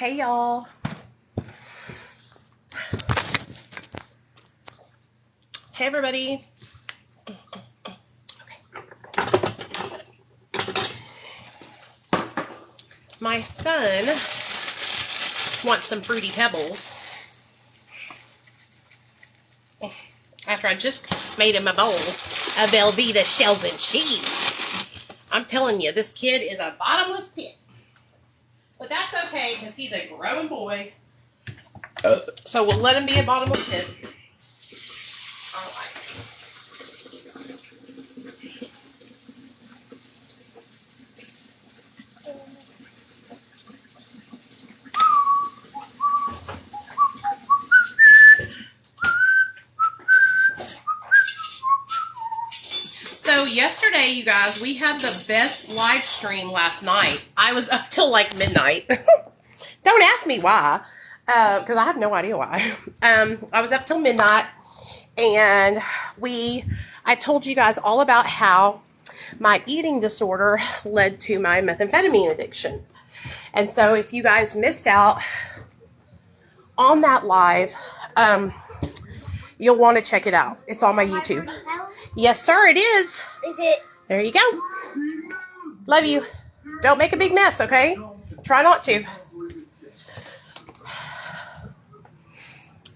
Hey y'all. Hey everybody. My son wants some Fruity Pebbles after I just made him a bowl of Velveeta shells and cheese. I'm telling you, this kid is a bottomless pit. But that's okay, because he's a grown boy. So we'll let him be a bottomless pit. All right. So yesterday, you guys, we had the best live stream last night. I was up till like midnight. Don't ask me why, because I have no idea why. I was up till midnight, and I told you guys all about how my eating disorder led to my methamphetamine addiction. And so if you guys missed out on that live, you'll want to check it out. It's on my YouTube. Yes, sir, it is. Is it? There you go. Love you. Don't make a big mess, okay? Try not to.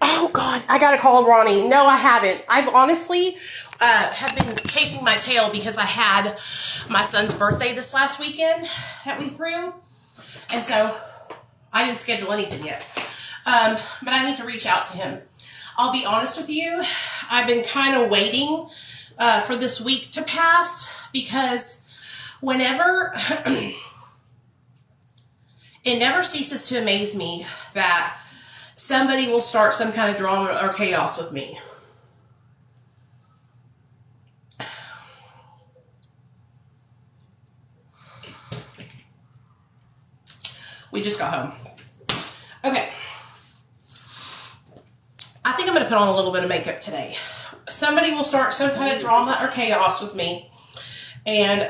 Oh, God, I got to call Ronnie. No, I haven't. I've honestly have been chasing my tail because I had my son's birthday this last weekend that we threw. And so I didn't schedule anything yet. But I need to reach out to him. I'll be honest with you. I've been kind of waiting for this week to pass because whenever it never ceases to amaze me that somebody will start some kind of drama or chaos with me. We just got home. Okay. I think I'm going to put on a little bit of makeup today. Somebody will start some kind of drama or chaos with me. And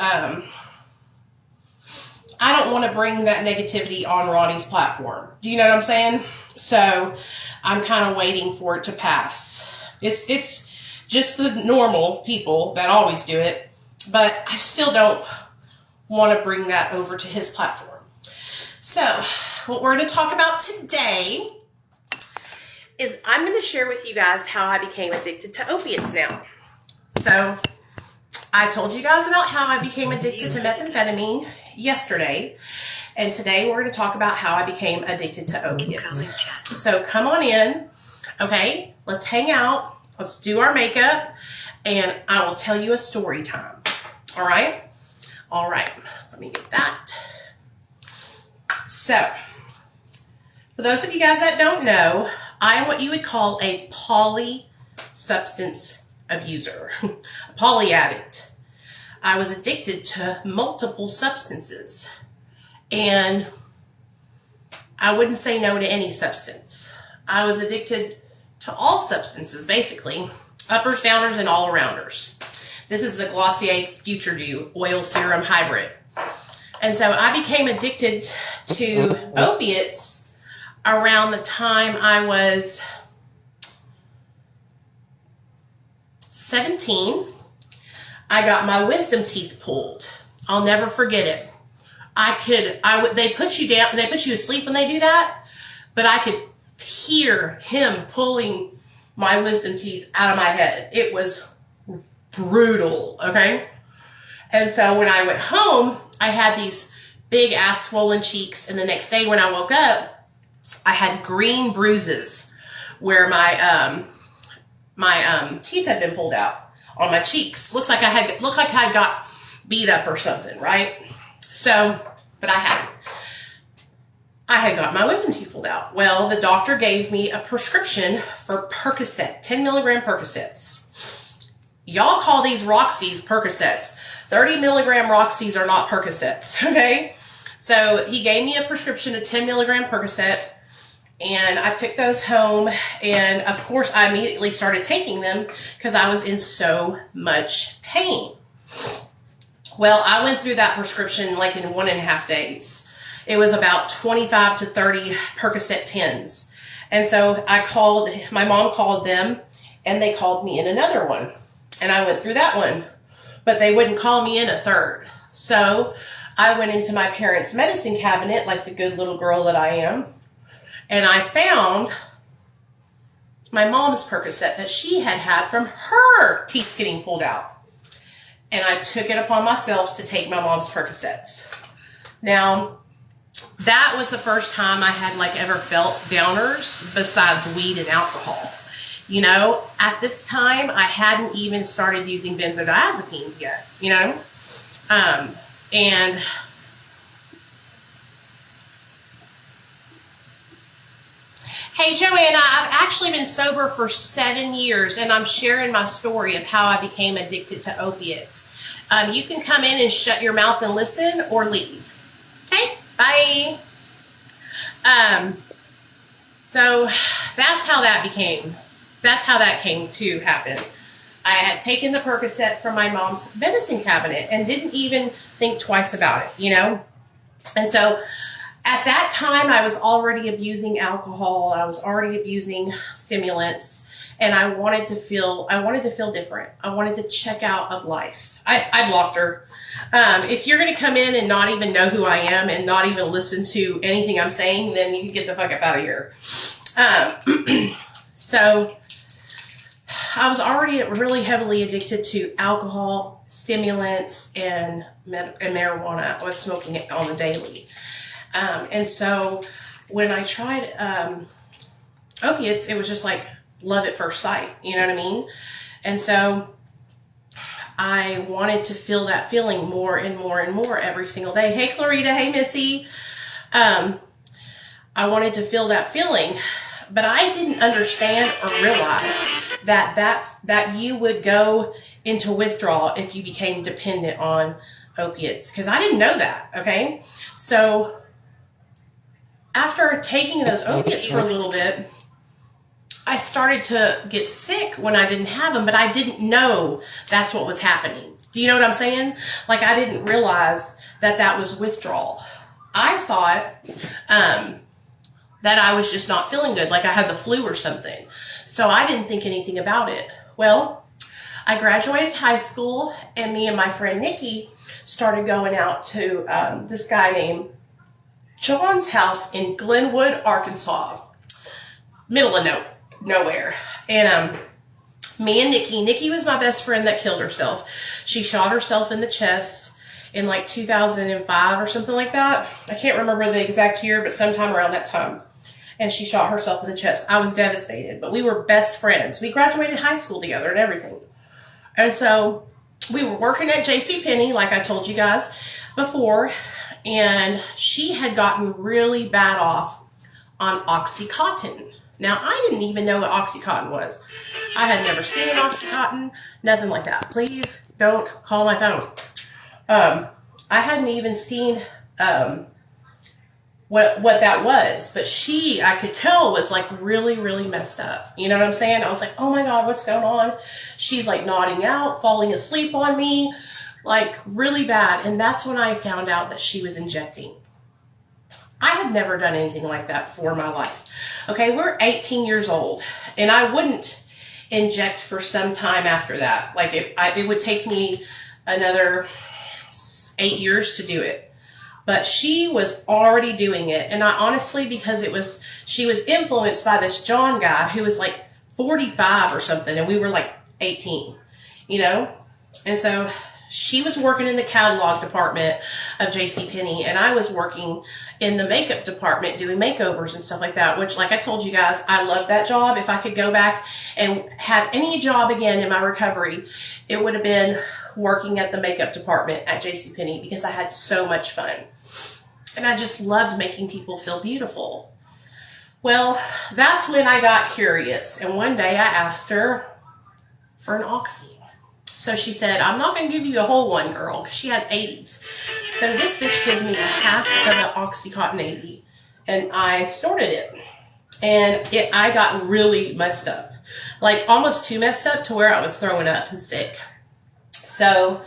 I don't want to bring that negativity on Ronnie's platform. Do you know what I'm saying? So I'm kind of waiting for it to pass. It's just the normal people that always do it. But I still don't want to bring that over to his platform. So what we're going to talk about today is I'm going to share with you guys how I became addicted to opiates now. So I told you guys about how I became addicted to methamphetamine yesterday. And today we're going to talk about how I became addicted to opiates. So come on in. Okay, let's hang out. Let's do our makeup. And I will tell you a story time. All right? All right. Let me get that. So, for those of you guys that don't know, I am what you would call a polysubstance abuser, a poly addict. I was addicted to multiple substances, and I wouldn't say no to any substance. I was addicted to all substances, basically, uppers, downers, and all-arounders. This is the Glossier Future Dew Oil Serum Hybrid. And so I became addicted to opiates around the time I was 17. I got my wisdom teeth pulled. I'll never forget it. They put you down, they put you to sleep when they do that, but I could hear him pulling my wisdom teeth out of my head. It was brutal, okay? And so when I went home, I had these big ass swollen cheeks, and the next day when I woke up, I had green bruises where my teeth had been pulled out on my cheeks. Looked like I had got beat up or something, right? So, but I had got my wisdom teeth pulled out. Well, the doctor gave me a prescription for Percocet, 10 milligram Percocets. Y'all call these Roxy's Percocets. 30 milligram Roxy's are not Percocets, okay? So he gave me a prescription of 10 milligram Percocet, and I took those home, and of course I immediately started taking them because I was in so much pain. Well, I went through that prescription like in 1.5 days. It was about 25 to 30 Percocet 10s. And so my mom called them, and they called me in another one. And I went through that one, but they wouldn't call me in a third. So I went into my parents' medicine cabinet like the good little girl that I am, and I found my mom's Percocet that she had had from her teeth getting pulled out. And I took it upon myself to take my mom's Percocets. Now, that was the first time I had like ever felt downers besides weed and alcohol. You know, at this time, I hadn't even started using benzodiazepines yet, you know? And hey, Joanna, I've actually been sober for 7 years, and I'm sharing my story of how I became addicted to opiates. You can come in and shut your mouth and listen, or leave. Okay, bye. So that's how that came to happen. I had taken the Percocet from my mom's medicine cabinet and didn't even think twice about it, you know? And so at that time, I was already abusing alcohol. I was already abusing stimulants, and I wanted to feel different. I wanted to check out of life. I blocked her. If you're going to come in and not even know who I am and not even listen to anything I'm saying, then you can get the fuck up out of here. So I was already really heavily addicted to alcohol, stimulants, and marijuana. I was smoking it on the daily. And so when I tried opiates, it was just like love at first sight. You know what I mean? And so I wanted to feel that feeling more and more and more every single day. Hey, Clarita. Hey, Missy. I wanted to feel that feeling, but I didn't understand or realize that you would go into withdrawal if you became dependent on opiates, because I didn't know that. Okay. So after taking those opiates for a little bit, I started to get sick when I didn't have them, but I didn't know that's what was happening. Do you know what I'm saying? Like, I didn't realize that was withdrawal. I thought that I was just not feeling good, like I had the flu or something. So I didn't think anything about it. Well, I graduated high school, and me and my friend Nikki started going out to this guy named John's house in Glenwood, Arkansas, middle of nowhere. And me and Nikki was my best friend that killed herself. She shot herself in the chest in like 2005 or something like that. I can't remember the exact year, but sometime around that time. And she shot herself in the chest. I was devastated, but we were best friends. We graduated high school together and everything. And so we were working at JCPenney, like I told you guys before, and she had gotten really bad off on Oxycontin. Now, I didn't even know what Oxycontin was. I had never seen an Oxycontin, nothing like that. Please don't call my phone. I hadn't even seen what that was, but I could tell was like really, really messed up. You know what I'm saying? I was like, oh my God, what's going on? She's like nodding out, falling asleep on me, like really bad. And that's when I found out that she was injecting. I had never done anything like that before in my life. Okay, we're 18 years old, and I wouldn't inject for some time after that. Like it would take me another 8 years to do it. But she was already doing it. And I honestly, because she was influenced by this John guy who was like 45 or something, and we were like 18, you know? And so she was working in the catalog department of JCPenney, and I was working in the makeup department doing makeovers and stuff like that, which, like I told you guys, I loved that job. If I could go back and have any job again in my recovery, it would have been working at the makeup department at JCPenney, because I had so much fun. And I just loved making people feel beautiful. Well, that's when I got curious. And one day I asked her for an Oxy. So she said, I'm not going to give you a whole one, girl, because she had 80s. So this bitch gives me a half of an Oxycontin 80. And I snorted it. And I got really messed up. Like almost too messed up to where I was throwing up and sick. So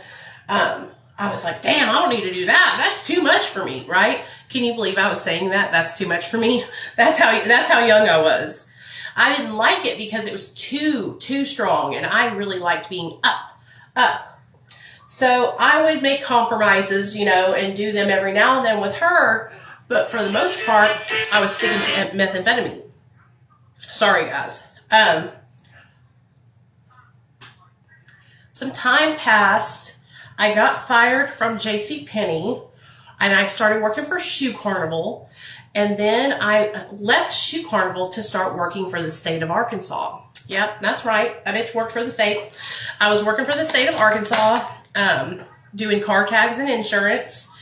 I was like, damn, I don't need to do that. That's too much for me, right? Can you believe I was saying that? That's too much for me. That's how young I was. I didn't like it because it was too strong, and I really liked being up. So I would make compromises, you know, and do them every now and then with her, but for the most part, I was sticking to methamphetamine. Sorry, guys. Some time passed. I got fired from JCPenney, and I started working for Shoe Carnival. And then I left Shoe Carnival to start working for the state of Arkansas. Yep, that's right. I bitch worked for the state. I was working for the state of Arkansas, doing car tags and insurance.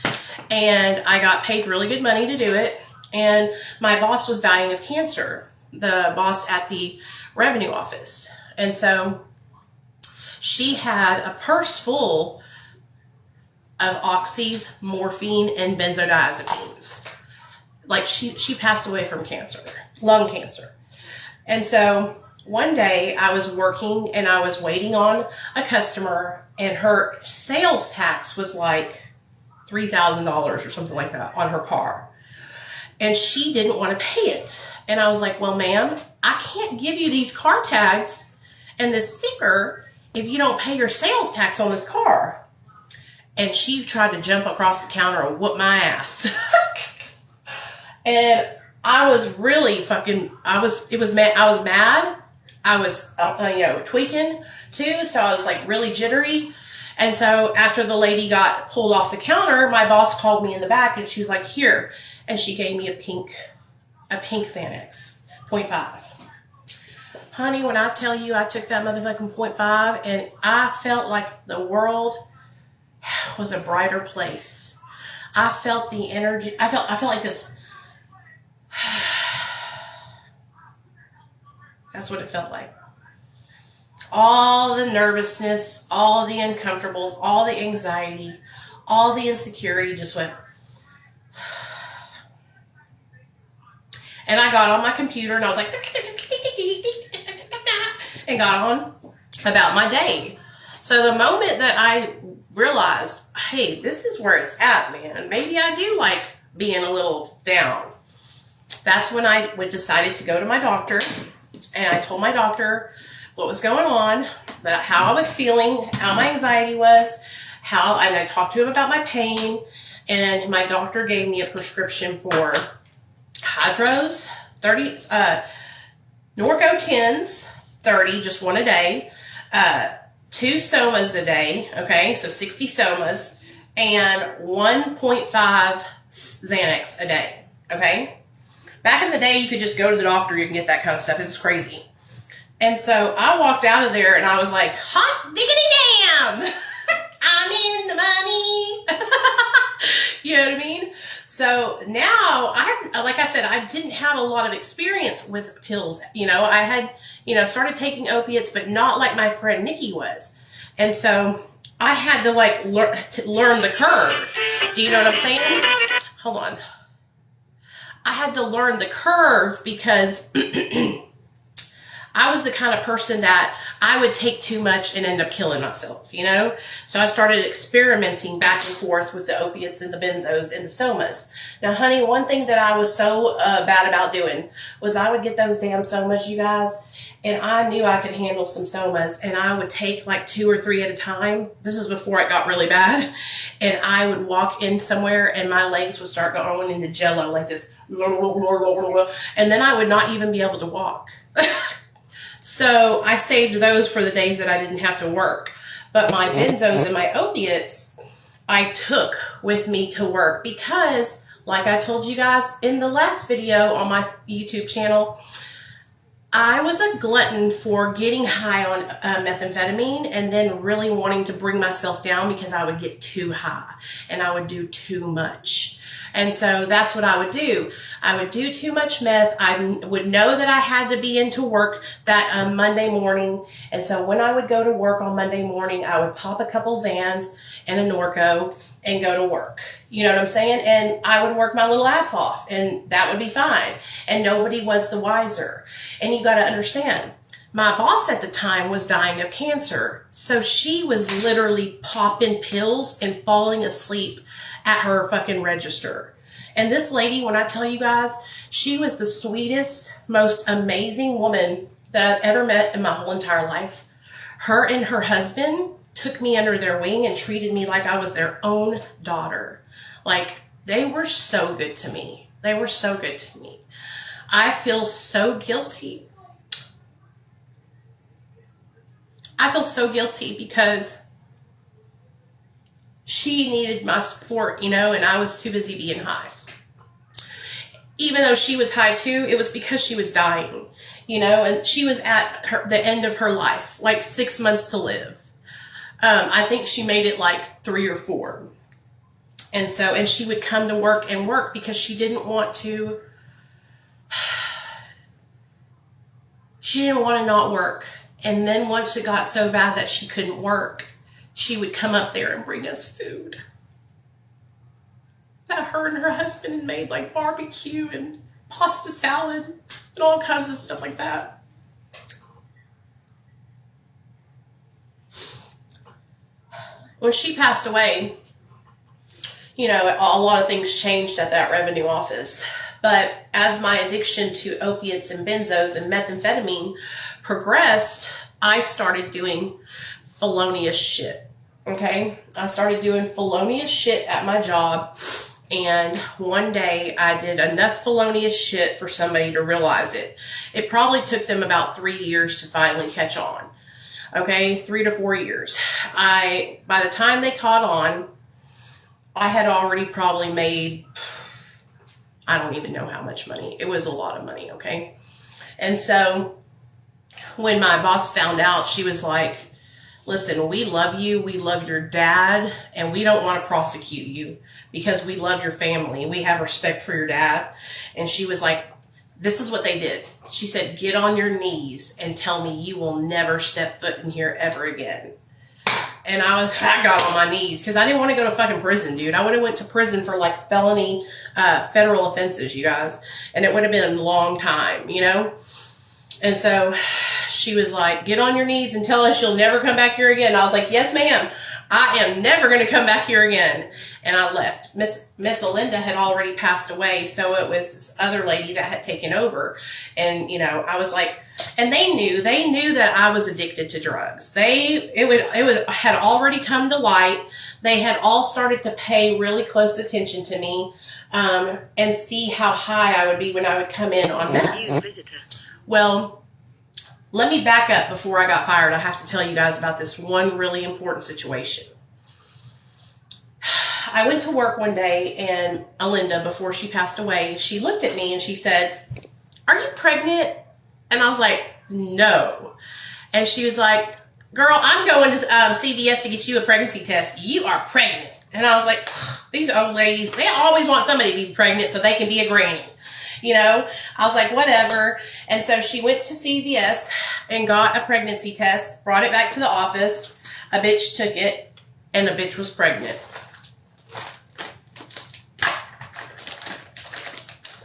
And I got paid really good money to do it. And my boss was dying of cancer, the boss at the revenue office. And so she had a purse full of oxys, morphine, and benzodiazepines. Like, she passed away from cancer, lung cancer. And so one day I was working and I was waiting on a customer, and her sales tax was like $3,000 or something like that on her car. And she didn't want to pay it. And I was like, well, ma'am, I can't give you these car tags and this sticker if you don't pay your sales tax on this car. And she tried to jump across the counter and whoop my ass. And I was really mad. I was, tweaking too. So I was like really jittery. And so after the lady got pulled off the counter, my boss called me in the back and she was like, here. And she gave me a pink Xanax, 0.5. Honey, when I tell you I took that motherfucking 0.5 and I felt like the world was a brighter place. I felt the energy. I felt like this. That's what it felt like. All the nervousness, all the uncomfortables, all the anxiety, all the insecurity just went. And I got on my computer and I was like, and got on about my day. So the moment that I realized, hey, this is where it's at, man. Maybe I do like being a little down. That's when I decided to go to my doctor. And I told my doctor what was going on, how I was feeling, how my anxiety was, and I talked to him about my pain. And my doctor gave me a prescription for Hydros, 30, Norco 10s, 30, just one a day, 2 Somas a day, okay, so 60 Somas, and 1.5 Xanax a day, okay? Back in the day, you could just go to the doctor, you can get that kind of stuff. This is crazy. And so I walked out of there and I was like, hot diggity damn! I'm in the money! You know what I mean? So now, like I said, I didn't have a lot of experience with pills. You know, I had, started taking opiates, but not like my friend Nikki was. And so I had to like learn the curve. Do you know what I'm saying? Hold on. I had to learn the curve because I was the kind of person that I would take too much and end up killing myself, So I started experimenting back and forth with the opiates and the benzos and the somas. Now, honey, one thing that I was so bad about doing was I would get those damn somas, you guys, and I knew I could handle some somas, and I would take like 2 or 3 at a time. This is before it got really bad. And I would walk in somewhere and my legs would start going into jello like this. And then I would not even be able to walk. So I saved those for the days that I didn't have to work. But my benzos and my opiates, I took with me to work because, like I told you guys in the last video on my YouTube channel, I was a glutton for getting high on methamphetamine and then really wanting to bring myself down because I would get too high and I would do too much. And so that's what I would do. I would do too much meth. I would know that I had to be into work that Monday morning. And so when I would go to work on Monday morning, I would pop a couple Xans and a Norco and go to work. You know what I'm saying? And I would work my little ass off and that would be fine. And nobody was the wiser. And you got to understand, my boss at the time was dying of cancer. So she was literally popping pills and falling asleep at her fucking register. And this lady, when I tell you guys, she was the sweetest, most amazing woman that I've ever met in my whole entire life. Her and her husband took me under their wing and treated me like I was their own daughter. Like, they were so good to me. They were so good to me. I feel so guilty. I feel so guilty because she needed my support, you know, and I was too busy being high. Even though she was high too, it was because she was dying, you know, and she was at the end of her life, like 6 months to live. I think she made it like 3 or 4. And she would come to work and work because she didn't want to not work. And then once it got so bad that she couldn't work, she would come up there and bring us food that her and her husband had made, like barbecue and pasta salad and all kinds of stuff like that. When she passed away, you know, a lot of things changed at that revenue office. But as my addiction to opiates and benzos and methamphetamine progressed, I started doing felonious shit. Okay? I started doing felonious shit at my job. And one day I did enough felonious shit for somebody to realize it. It probably took them about 3 years to finally catch on. Okay? 3 to 4 years. By the time they caught on, I had already probably made, I don't even know how much money. It was a lot of money, okay? And so when my boss found out, she was like, listen, we love you, we love your dad, and we don't want to prosecute you because we love your family. We have respect for your dad. And she was like, this is what they did. She said, get on your knees and tell me you will never step foot in here ever again. And I got on my knees because I didn't want to go to fucking prison, dude. I would have went to prison for like felony federal offenses, you guys. And it would have been a long time, you know? And so she was like, get on your knees and tell us you'll never come back here again. And I was like, yes, ma'am. I am never going to come back here again. And I left. Miss Alinda had already passed away, so it was this other lady that had taken over. And, you know, I was like, and they knew that I was addicted to drugs. It had already come to light. They had all started to pay really close attention to me, and see how high I would be when I would come in on that. Well, let me back up before I got fired. I have to tell you guys about this one really important situation. I went to work one day, and Alinda, before she passed away, she looked at me and she said, are you pregnant? And I was like, no. And she was like, girl, I'm going to CVS to get you a pregnancy test. You are pregnant. And I was like, these old ladies, they always want somebody to be pregnant so they can be a granny. You know, I was like, whatever. And so she went to CVS and got a pregnancy test, brought it back to the office. A bitch took it, and a bitch was pregnant.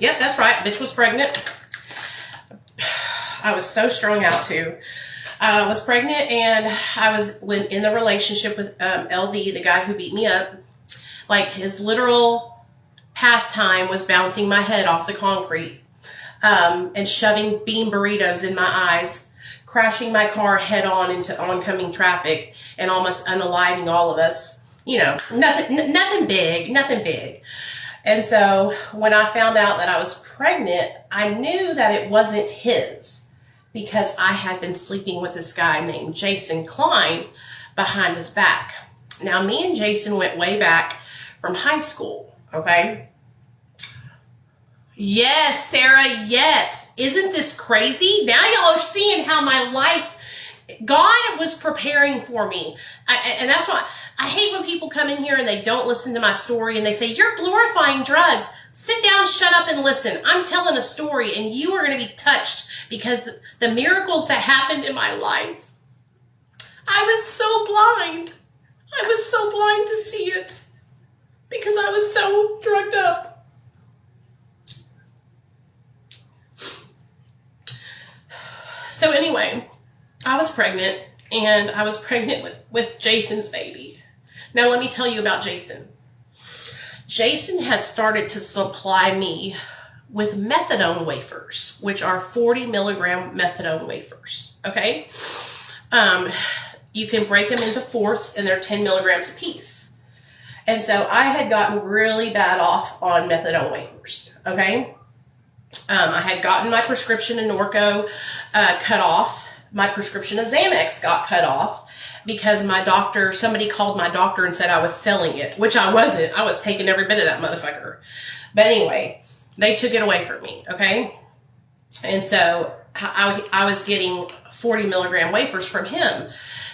Yep, that's right. Bitch was pregnant. I was so strung out too. I was pregnant, and I was in the relationship with LD, the guy who beat me up. Like, his literal pastime was bouncing my head off the concrete, and shoving bean burritos in my eyes, crashing my car head on into oncoming traffic, and almost unaliving all of us. You know, nothing big. And so when I found out that I was pregnant, I knew that it wasn't his, because I had been sleeping with this guy named Jason Klein behind his back. Now, me and Jason went way back from high school, okay? Yes, Sarah, yes. Isn't this crazy? Now y'all are seeing how my life, God was preparing for me. And that's why I hate when people come in here and they don't listen to my story and they say, you're glorifying drugs. Sit down, shut up, and listen. I'm telling a story, and you are going to be touched because the miracles that happened in my life, I was so blind. I was so blind to see it because I was so drugged up. So anyway, I was pregnant, and I was pregnant with Jason's baby. Now let me tell you about Jason. Jason had started to supply me with methadone wafers, which are 40 milligram methadone wafers. Okay. You can break them into fourths and they're 10 milligrams a piece. And so I had gotten really bad off on methadone wafers. Okay. I had gotten my prescription of Norco cut off. My prescription of Xanax got cut off because my doctor, somebody called my doctor and said I was selling it, which I wasn't. I was taking every bit of that motherfucker. But anyway, they took it away from me, okay? And so I was getting 40 milligram wafers from him.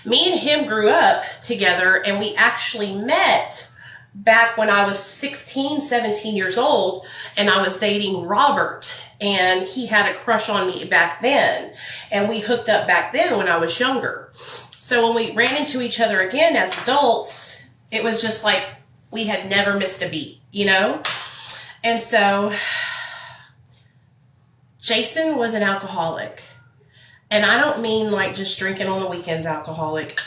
Me and him grew up together, and we actually met back when I was 16, 17 years old, and I was dating Robert, and he had a crush on me back then, and we hooked up back then when I was younger. So when we ran into each other again as adults, it was just like we had never missed a beat, you know? And so Jason was an alcoholic, and I don't mean like just drinking on the weekends alcoholic.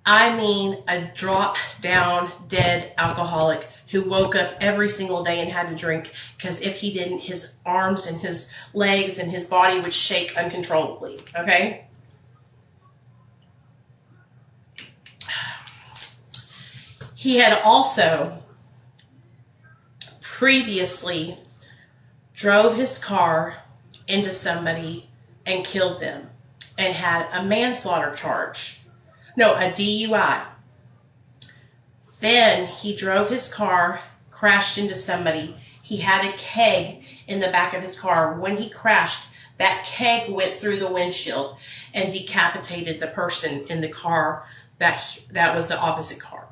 I mean a drop down dead alcoholic who woke up every single day and had to drink because if he didn't, his arms and his legs and his body would shake uncontrollably, okay? He had also previously drove his car into somebody and killed them and had a manslaughter charge. No, a DUI. Then he drove his car, crashed into somebody. He had a keg in the back of his car. When he crashed, that keg went through the windshield and decapitated the person in the car that was the opposite car.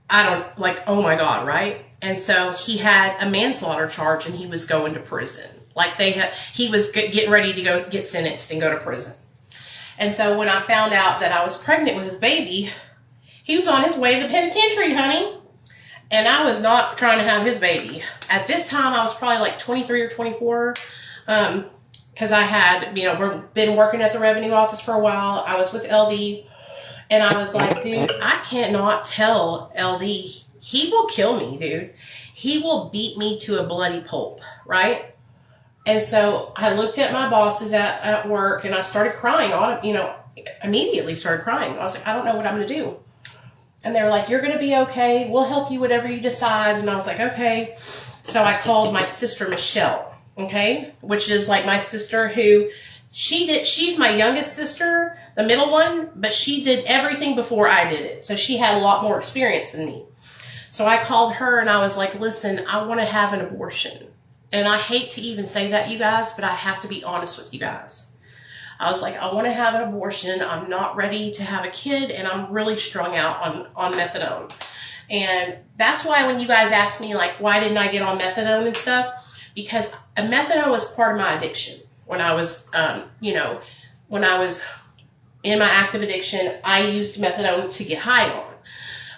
Oh my God, right? And so he had a manslaughter charge and he was going to prison. He was getting ready to go get sentenced and go to prison. And so when I found out that I was pregnant with his baby, he was on his way to the penitentiary, honey. And I was not trying to have his baby. At this time, I was probably like 23 or 24. Because I had, been working at the revenue office for a while. I was with LD. And I was like, dude, I cannot tell LD. He will kill me, dude. He will beat me to a bloody pulp, right? And so I looked at my bosses at work and I started crying immediately started crying. I was like, I don't know what I'm going to do. And they were like, you're going to be okay. We'll help you whatever you decide. And I was like, okay. So I called my sister, Michelle, okay, which is like my sister who she's my youngest sister, the middle one, but she did everything before I did it. So she had a lot more experience than me. So I called her and I was like, listen, I want to have an abortion. And I hate to even say that, you guys, but I have to be honest with you guys. I was like, I want to have an abortion. I'm not ready to have a kid, and I'm really strung out on methadone. And that's why when you guys ask me, like, why didn't I get on methadone and stuff? Because methadone was part of my addiction. When I was, when I was in my active addiction, I used methadone to get high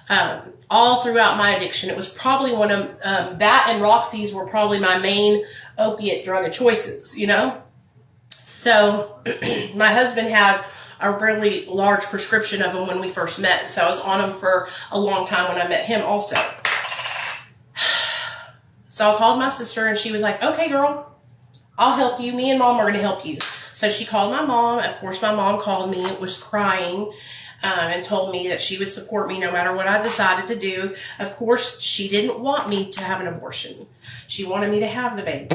on. All throughout my addiction, it was probably one of that and Roxy's were probably my main opiate drug of choices, So my husband had a really large prescription of them when we first met. So I was on them for a long time when I met him also. So I called my sister and she was like, okay, girl, I'll help you. Me and mom are going to help you. So she called my mom. Of course, my mom called me, was crying. And told me that she would support me no matter what I decided to do. Of course, she didn't want me to have an abortion. She wanted me to have the baby.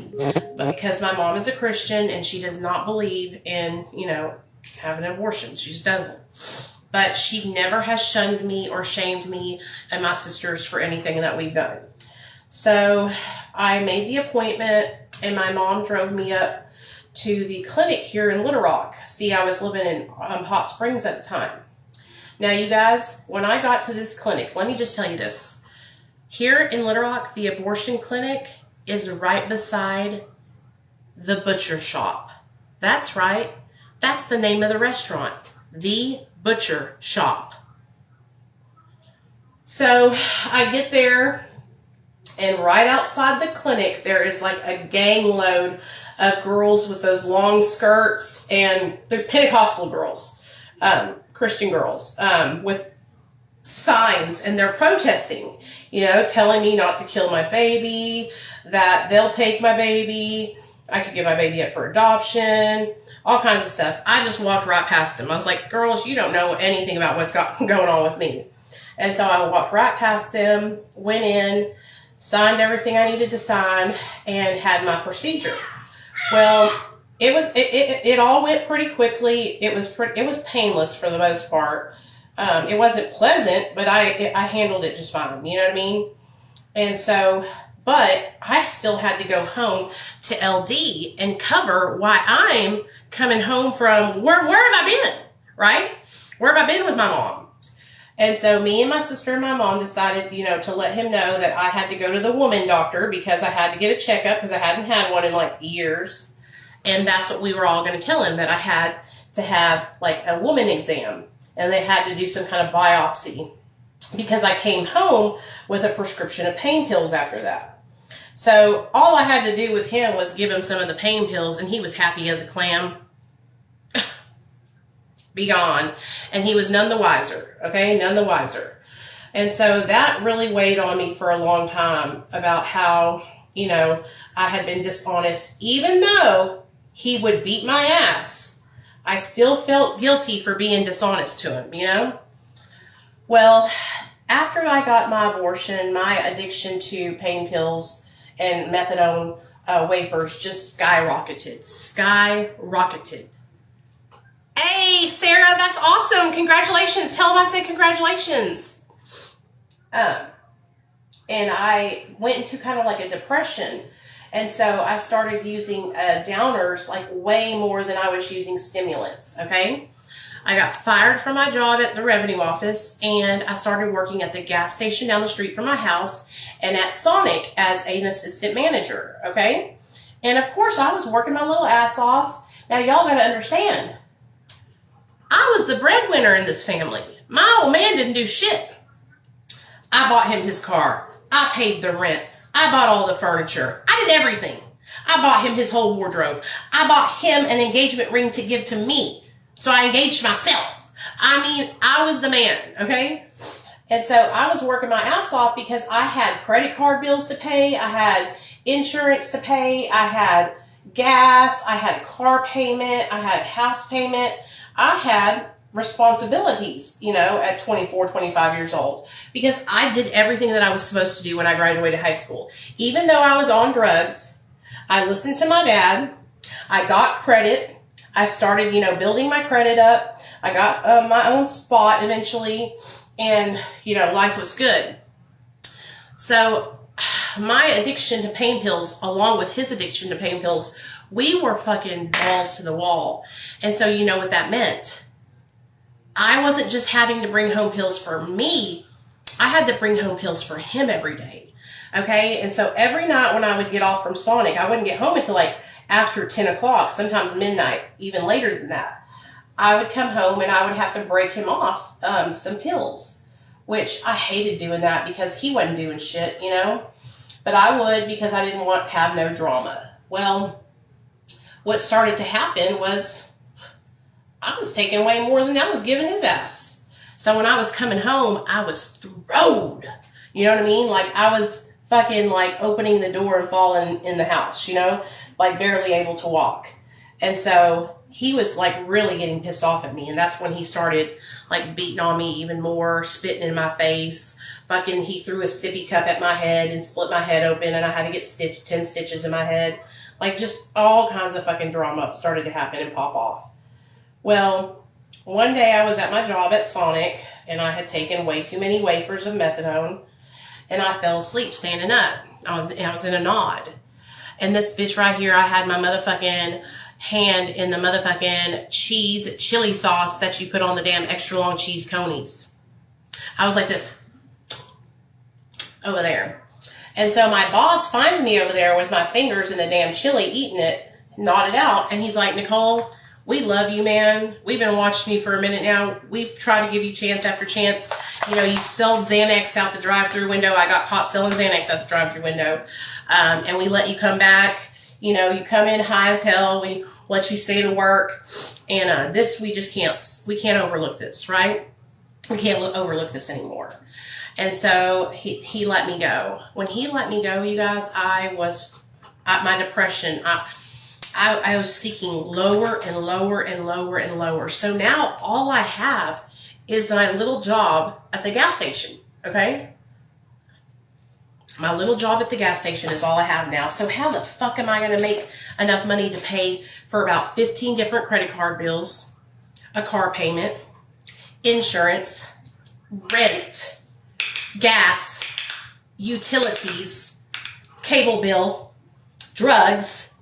But because my mom is a Christian and she does not believe in, having an abortion. She just doesn't. But she never has shunned me or shamed me and my sisters for anything that we've done. So I made the appointment and my mom drove me up to the clinic here in Little Rock. See, I was living in Hot Springs at the time. Now, you guys, when I got to this clinic, let me just tell you this. Here in Little Rock, the abortion clinic is right beside the butcher shop. That's right. That's the name of the restaurant, The Butcher Shop. So I get there, and right outside the clinic, there is like a gang load of girls with those long skirts, and the Pentecostal girls. Christian girls with signs, and they're protesting, telling me not to kill my baby, that they'll take my baby, I could give my baby up for adoption, all kinds of stuff. I just walked right past them. I was like, girls, you don't know anything about what's going on with me. And so I walked right past them, went in, signed everything I needed to sign, and had my procedure. Well, it all went pretty quickly. It was painless for the most part. It wasn't pleasant, but I handled it just fine. You know what I mean? And so, but I still had to go home to LD and cover why I'm coming home from, where have I been, right? Where have I been with my mom? And so me and my sister and my mom decided, to let him know that I had to go to the woman doctor because I had to get a checkup because I hadn't had one in like years. And that's what we were all going to tell him, that I had to have like a woman exam. And they had to do some kind of biopsy because I came home with a prescription of pain pills after that. So all I had to do with him was give him some of the pain pills, and he was happy as a clam. Be gone. And he was none the wiser. Okay, none the wiser. And so that really weighed on me for a long time about how, I had been dishonest. Even though he would beat my ass, I still felt guilty for being dishonest to him, Well, after I got my abortion, my addiction to pain pills and methadone wafers just skyrocketed. Hey, Sarah, that's awesome. Congratulations. Tell him I said congratulations. And I went into kind of like a depression. And so I started using downers like way more than I was using stimulants, okay? I got fired from my job at the revenue office, and I started working at the gas station down the street from my house and at Sonic as an assistant manager, okay? And of course, I was working my little ass off. Now, y'all got to understand, I was the breadwinner in this family. My old man didn't do shit. I bought him his car. I paid the rent. I bought all the furniture. I did everything. I bought him his whole wardrobe. I bought him an engagement ring to give to me. So I engaged myself. I mean, I was the man, okay? And so I was working my ass off because I had credit card bills to pay. I had insurance to pay. I had gas. I had car payment. I had house payment. I had responsibilities, at 24, 25 years old, because I did everything that I was supposed to do when I graduated high school. Even though I was on drugs, I listened to my dad. I got credit. I started, building my credit up. I got my own spot eventually, and, life was good. So my addiction to pain pills, along with his addiction to pain pills, we were fucking balls to the wall. And so you know what that meant. I wasn't just having to bring home pills for me. I had to bring home pills for him every day. Okay? And so every night when I would get off from Sonic, I wouldn't get home until like after 10 o'clock, sometimes midnight, even later than that. I would come home and I would have to break him off some pills, which I hated doing that because he wasn't doing shit, But I would because I didn't want to have no drama. Well, what started to happen was I was taking way more than I was giving his ass. So when I was coming home, I was throwed. You know what I mean? Like I was fucking like opening the door and falling in the house, like barely able to walk. And so he was like really getting pissed off at me. And that's when he started like beating on me even more, spitting in my face. Fucking, he threw a sippy cup at my head and split my head open. And I had to get 10 stitches in my head. Like just all kinds of fucking drama started to happen and pop off. Well, one day I was at my job at Sonic and I had taken way too many wafers of methadone and I fell asleep standing up. I was in a nod. And this bitch right here, I had my motherfucking hand in the motherfucking chili sauce that you put on the damn extra long cheese conies. I was like this over there. And so my boss finds me over there with my fingers in the damn chili, eating it, nodded out. And he's like, Nicole, we love you, man. We've been watching you for a minute now. We've tried to give you chance after chance. You sell Xanax out the drive-through window. I got caught selling Xanax out the drive-through window. And we let you come back. You come in high as hell. We let you stay to work. And this, we can't overlook this, right? We can't overlook this anymore. And so he let me go. When he let me go, you guys, I was at my depression. I was seeking lower and lower and lower and lower. So now all I have is my little job at the gas station. Okay? My little job at the gas station is all I have now. So how the fuck am I going to make enough money to pay for about 15 different credit card bills, a car payment, insurance, rent, gas, utilities, cable bill, drugs,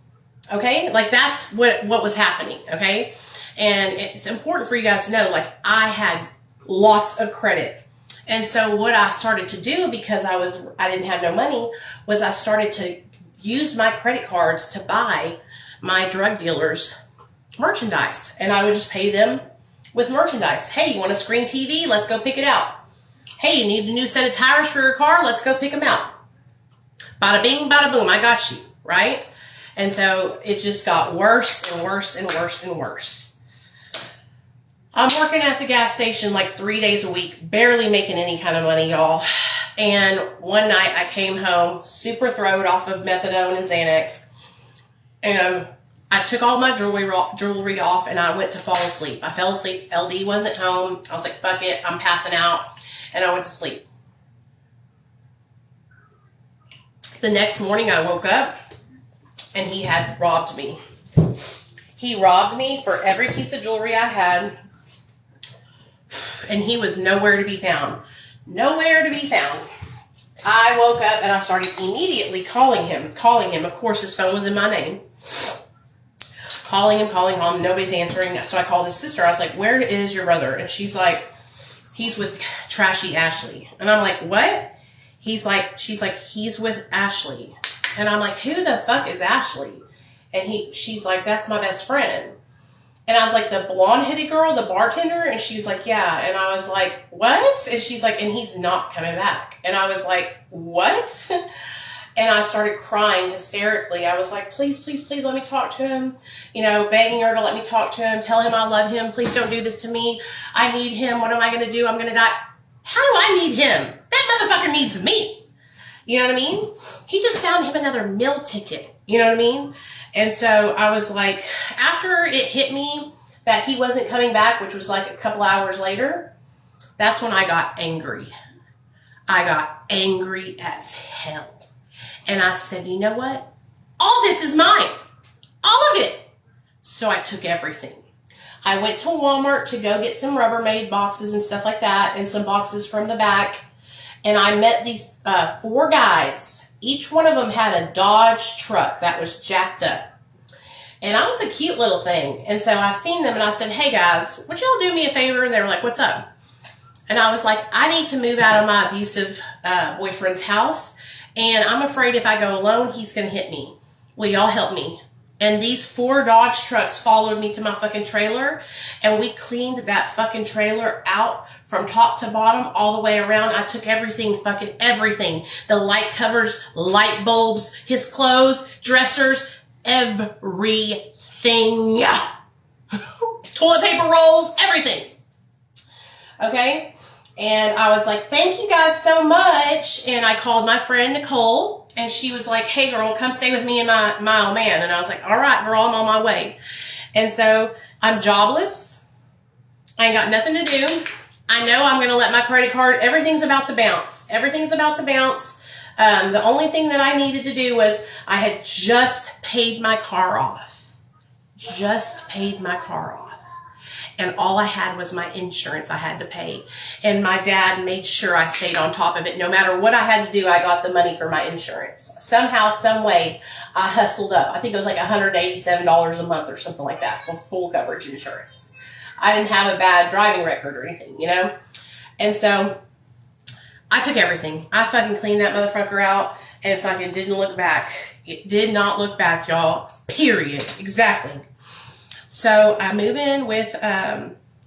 okay? Like, that's what was happening, okay? And it's important for you guys to know, like, I had lots of credit. And so what I started to do, because I didn't have no money, was I started to use my credit cards to buy my drug dealers merchandise. And I would just pay them with merchandise. Hey, you want a screen TV? Let's go pick it out. Hey, you need a new set of tires for your car? Let's go pick them out. Bada bing, bada boom, I got you, right? And so it just got worse and worse and worse and worse. I'm working at the gas station like 3 days a week, barely making any kind of money, y'all. And one night I came home super throwed off of methadone and Xanax. And I took all my jewelry off and I went to fall asleep. I fell asleep. LD wasn't home. I was like, fuck it, I'm passing out. And I went to sleep. The next morning I woke up and he had robbed me. He robbed me for every piece of jewelry I had. And he was nowhere to be found. Nowhere to be found. I woke up and I started immediately calling him. Of course, his phone was in my name. Calling him. Nobody's answering. So I called his sister. I was like, where is your brother? And she's like, he's with Trashy Ashley. And I'm like, what? She's like, he's with Ashley. And I'm like, who the fuck is Ashley? And she's like, that's my best friend. And I was like, the blonde-headed girl, the bartender? And she was like, yeah. And I was like, what? And she's like, and he's not coming back. And I was like, what? And I started crying hysterically. I was like, please, please, please let me talk to him. You know, begging her to let me talk to him. Tell him I love him. Please don't do this to me. I need him. What am I going to do? I'm going to die. How do I need him? That motherfucker needs me. You know what I mean? He just found him another meal ticket. You know what I mean? And so I was like, after it hit me that he wasn't coming back, which was like a couple hours later, that's when I got angry. I got angry as hell. And I said, you know what? All this is mine. All of it. So I took everything. I went to Walmart to go get some Rubbermaid boxes and stuff like that, and some boxes from the back. And I met these 4 guys. Each one of them had a Dodge truck that was jacked up. And I was a cute little thing. And so I seen them and I said, hey guys, would y'all do me a favor? And they were like, what's up? And I was like, I need to move out of my abusive boyfriend's house. And I'm afraid if I go alone, he's going to hit me. Will y'all help me? And these 4 Dodge trucks followed me to my fucking trailer. And we cleaned that fucking trailer out from top to bottom, all the way around. I took everything, fucking everything. The light covers, light bulbs, his clothes, dressers, everything. Toilet paper rolls, everything. Okay? And I was like, thank you guys so much. And I called my friend Nicole. And she was like, hey, girl, come stay with me and my old man. And I was like, all right, girl, I'm on my way. And so I'm jobless. I ain't got nothing to do. I know I'm going to let my credit card, everything's about to bounce. Everything's about to bounce. The only thing that I needed to do was I had just paid my car off. Just paid my car off. And all I had was my insurance I had to pay. And my dad made sure I stayed on top of it. No matter what I had to do, I got the money for my insurance. Somehow, some way, I hustled up. I think it was like $187 a month or something like that for full coverage insurance. I didn't have a bad driving record or anything, you know? And so I took everything. I fucking cleaned that motherfucker out and fucking didn't look back. It did not look back, y'all. Period. Exactly. So I move in with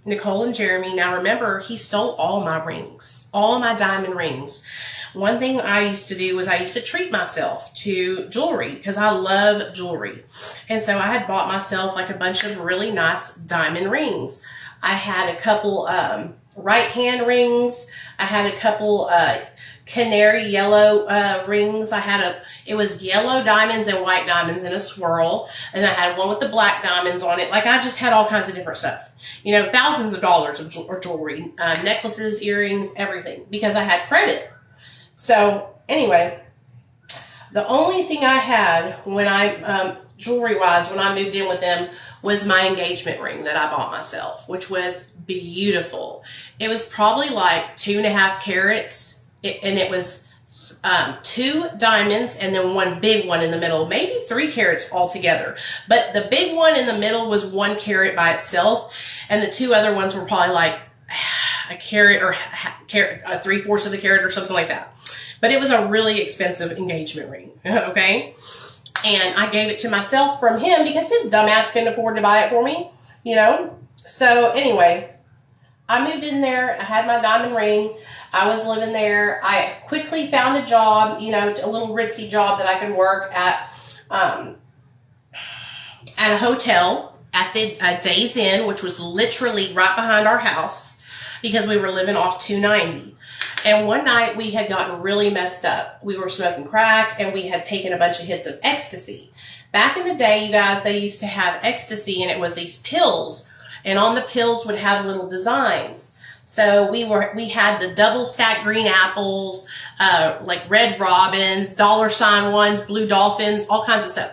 Nicole and Jeremy. Now remember, he stole all my rings, all my diamond rings. One thing I used to do was I used to treat myself to jewelry because I love jewelry. And so I had bought myself like a bunch of really nice diamond rings. I had a couple right hand rings. I had a couple canary yellow rings. It was yellow diamonds and white diamonds in a swirl. And I had one with the black diamonds on it. Like, I just had all kinds of different stuff. You know, thousands of dollars of jewelry, necklaces, earrings, everything, because I had credit. So anyway, the only thing I had when jewelry-wise, when I moved in with them, was my engagement ring that I bought myself, which was beautiful. It was probably like 2.5 carats, and it was 2 diamonds and then one big one in the middle, maybe 3 carats altogether. But the big one in the middle was 1 carat by itself, and the 2 other ones were probably like a carat or 3/4 of a carat or something like that. But it was a really expensive engagement ring, okay? And I gave it to myself from him because his dumbass couldn't afford to buy it for me, you know? So anyway, I moved in there. I had my diamond ring. I was living there. I quickly found a job, you know, a little ritzy job that I could work at a hotel at the Days Inn, which was literally right behind our house because we were living off 290. And one night we had gotten really messed up. We were smoking crack and we had taken a bunch of hits of ecstasy. Back in the day, you guys, they used to have ecstasy, and it was these pills, and on the pills would have little designs. So we had the double stacked green apples, like red robins, $ ones, blue dolphins, all kinds of stuff.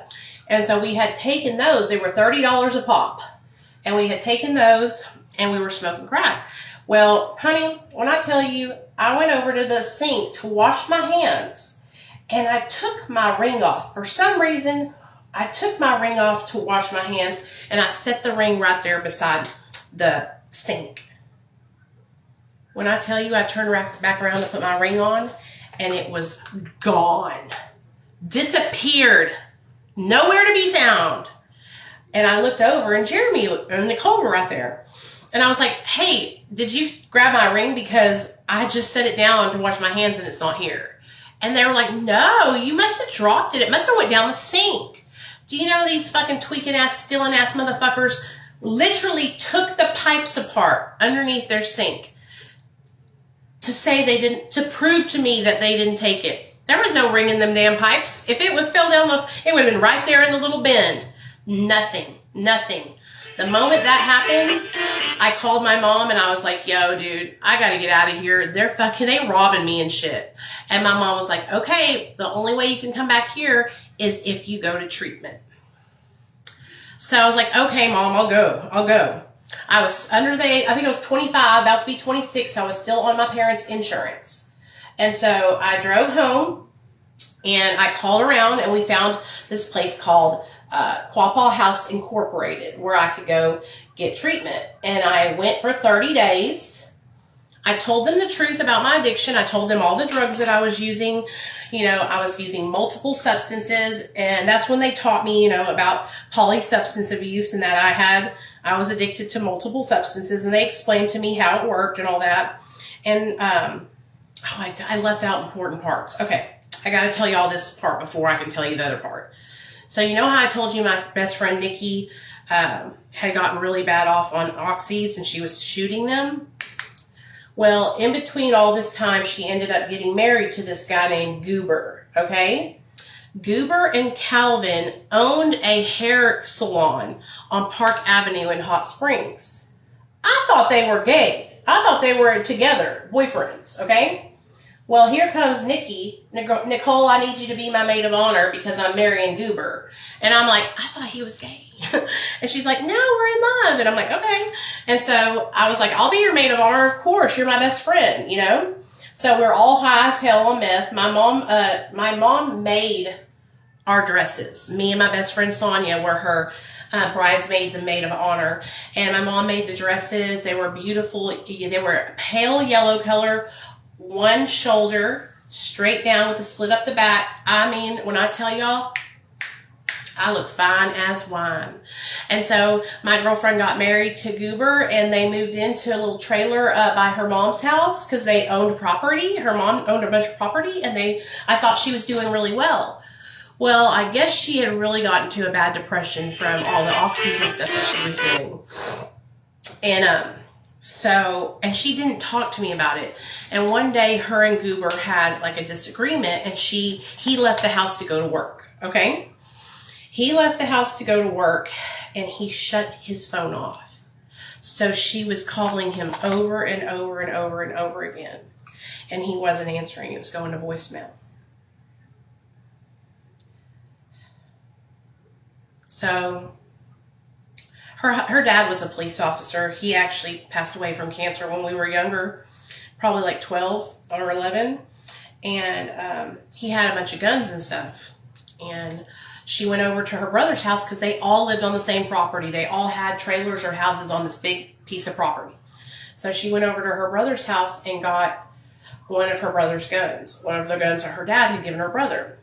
And so we had taken those. They were $30 a pop. And we had taken those and we were smoking crack. Well, honey, when I tell you, I went over to the sink to wash my hands, and I took my ring off. For some reason, I took my ring off to wash my hands, and I set the ring right there beside the sink. When I tell you, I turned back around to put my ring on, and it was gone. Disappeared. Nowhere to be found. And I looked over, and Jeremy and Nicole were right there. And I was like, hey, did you grab my ring? Because I just set it down to wash my hands and it's not here. And they were like, no, you must have dropped it. It must have went down the sink. Do you know these fucking tweaking ass, stealing ass motherfuckers literally took the pipes apart underneath their sink to say they didn't, to prove to me that they didn't take it. There was no ring in them damn pipes. If it would fell down, it would have been right there in the little bend. Nothing. The moment that happened, I called my mom and I was like, yo, dude, I got to get out of here. They robbing me and shit. And my mom was like, okay, the only way you can come back here is if you go to treatment. So I was like, okay, Mom, I'll go. I was under the age, I think I was 25, about to be 26. So I was still on my parents' insurance. And so I drove home and I called around and we found this place called Quapaw House Incorporated, where I could go get treatment. And I went for 30 days. I told them the truth about my addiction. I told them all the drugs that I was using. You know, I was using multiple substances, and that's when they taught me, you know, about polysubstance abuse and that I was addicted to multiple substances, and they explained to me how it worked and all that. And I left out important parts. Okay, I got to tell you all this part before I can tell you the other part. So you know how I told you my best friend Nikki had gotten really bad off on oxys and she was shooting them? Well, in between all this time, she ended up getting married to this guy named Goober, okay? Goober and Calvin owned a hair salon on Park Avenue in Hot Springs. I thought they were gay. I thought they were together, boyfriends, okay? Well, here comes Nikki. Nicole, I need you to be my maid of honor because I'm marrying Goober. And I'm like, I thought he was gay. And she's like, no, we're in love. And I'm like, okay. And so I was like, I'll be your maid of honor. Of course, you're my best friend, you know? So we're all high as hell on meth. My mom made our dresses. Me and my best friend Sonia were her bridesmaids and maid of honor. And my mom made the dresses. They were beautiful. They were pale yellow color, one shoulder, straight down with a slit up the back. I mean, when I tell y'all, I look fine as wine. And so my girlfriend got married to Goober, and they moved into a little trailer by her mom's house because they owned property. Her mom owned a bunch of property, and I thought she was doing really well. Well, I guess she had really gotten to a bad depression from all the oxys and stuff that she was doing. And So, and she didn't talk to me about it. And one day her and Goober had like a disagreement, and he left the house to go to work. Okay. He left the house to go to work, and he shut his phone off. So she was calling him over and over and over and over again. And he wasn't answering. It was going to voicemail. So her dad was a police officer. He actually passed away from cancer when we were younger, probably like 12 or 11. And he had a bunch of guns and stuff. And she went over to her brother's house because they all lived on the same property. They all had trailers or houses on this big piece of property. So she went over to her brother's house and got one of her brother's guns, one of the guns that her dad had given her brother.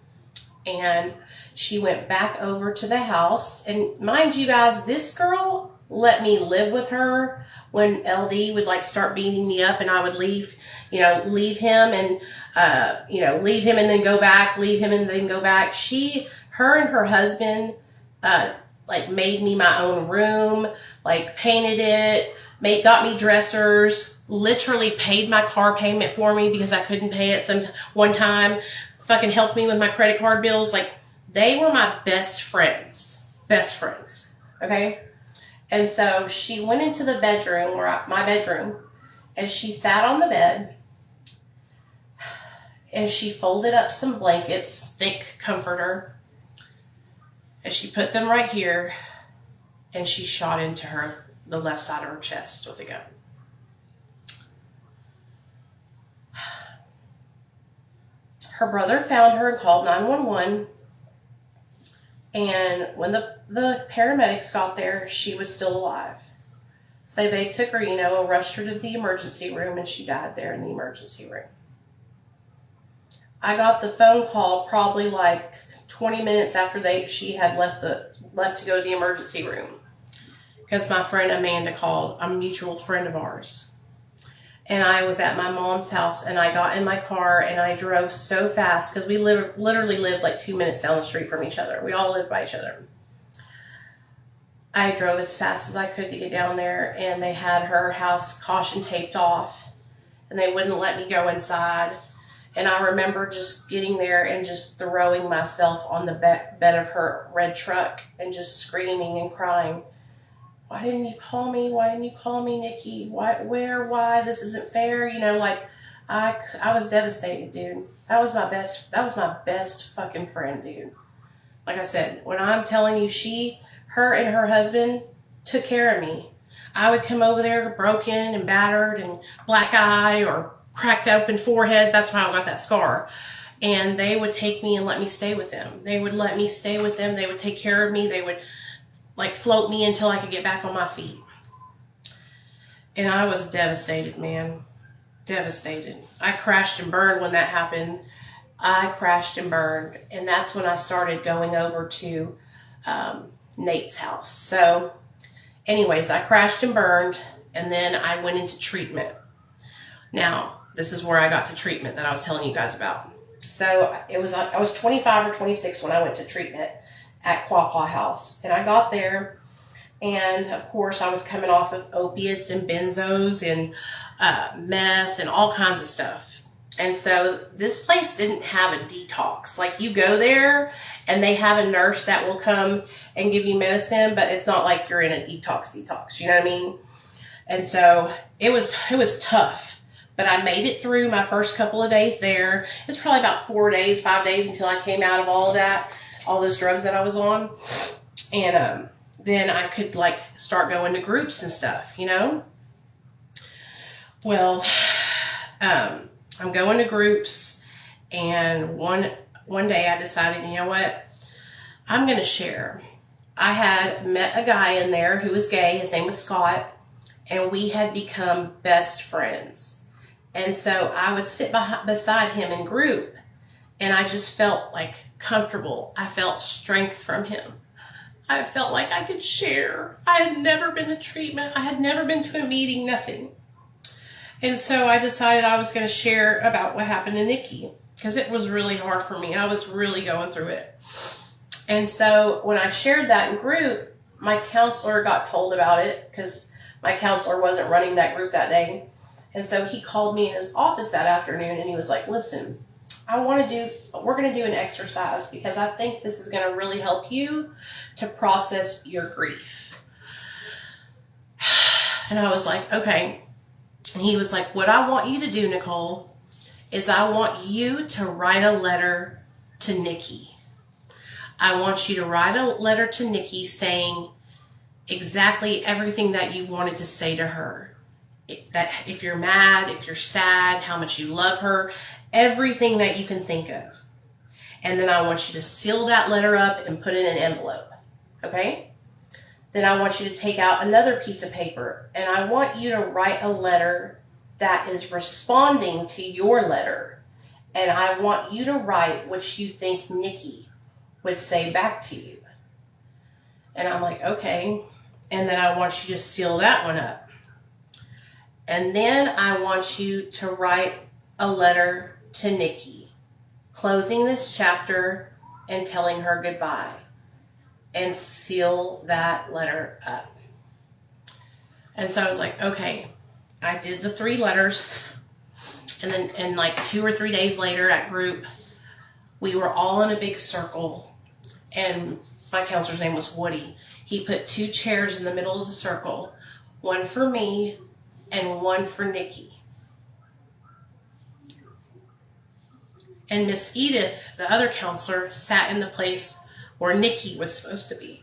And she went back over to the house. And mind you guys, this girl let me live with her when LD would like start beating me up, and I would leave him and, leave him and then go back, leave him and then go back. Her and her husband, made me my own room, like painted it, got me dressers, literally paid my car payment for me because I couldn't pay it one time, fucking helped me with my credit card bills. Like, they were my best friends, okay? And so she went into the bedroom, my bedroom, and she sat on the bed, and she folded up some blankets, thick comforter, and she put them right here, and she shot into the left side of her chest with a gun. Her brother found her and called 911. And when the paramedics got there, she was still alive. So they took her, and rushed her to the emergency room, and she died there in the emergency room. I got the phone call probably like 20 minutes after she had left to go to the emergency room, because my friend Amanda called, a mutual friend of ours. And I was at my mom's house, and I got in my car, and I drove so fast because we literally lived like 2 minutes down the street from each other. We all lived by each other. I drove as fast as I could to get down there, and they had her house caution taped off, and they wouldn't let me go inside. And I remember just getting there and just throwing myself on the bed of her red truck and just screaming and crying. Why didn't you call me? Why didn't you call me, Nikki? Why? This isn't fair. I was devastated, dude. That was my best fucking friend, dude. Like I said, when I'm telling you, her and her husband took care of me. I would come over there broken and battered and black eye or cracked open forehead. That's why I got that scar. And they would take me and let me stay with them. They would let me stay with them. They would take care of me. They would float me until I could get back on my feet. And I was devastated, man. Devastated. I crashed and burned when that happened. I crashed and burned. And that's when I started going over to Nate's house. So anyways, I crashed and burned, and then I went into treatment. Now, this is where I got to treatment that I was telling you guys about. So I was 25 or 26 when I went to treatment at Quapaw House. And I got there, and of course I was coming off of opiates and benzos and meth and all kinds of stuff. And so this place didn't have a detox. Like, you go there and they have a nurse that will come and give you medicine, but it's not like you're in a detox. You know what I mean? And so it was tough, but I made it through my first couple of days there. It's probably about 5 days until I came out of all of that, all those drugs that I was on. And then I could start going to groups and stuff, Well, I'm going to groups, and one day I decided, you know what, I'm going to share. I had met a guy in there who was gay. His name was Scott, and we had become best friends. And so I would sit beside him in group, and I just felt comfortable. I felt strength from him. I felt like I could share. I had never been to treatment. I had never been to a meeting, nothing. And so I decided I was going to share about what happened to Nikki, because it was really hard for me. I was really going through it. And so when I shared that in group, my counselor got told about it, because my counselor wasn't running that group that day. And so he called me in his office that afternoon and he was like, listen, we're going to do an exercise because I think this is going to really help you to process your grief. And I was like, okay. And he was like, what I want you to do, Nicole, is I want you to write a letter to Nikki. I want you to write a letter to Nikki saying exactly everything that you wanted to say to her. That if you're mad, if you're sad, how much you love her, everything that you can think of. And then I want you to seal that letter up and put it in an envelope. Okay? Then I want you to take out another piece of paper and I want you to write a letter that is responding to your letter. And I want you to write what you think Nikki would say back to you. And I'm like, okay. And then I want you to seal that one up. And then I want you to write a letter to Nikki, closing this chapter and telling her goodbye. And seal that letter up. And so I was like, okay. I did the 3 letters. And then like 2 or 3 days later at group, we were all in a big circle. And my counselor's name was Woody. He put 2 chairs in the middle of the circle. One for me and one for Nikki. And Miss Edith, the other counselor, sat in the place where Nikki was supposed to be.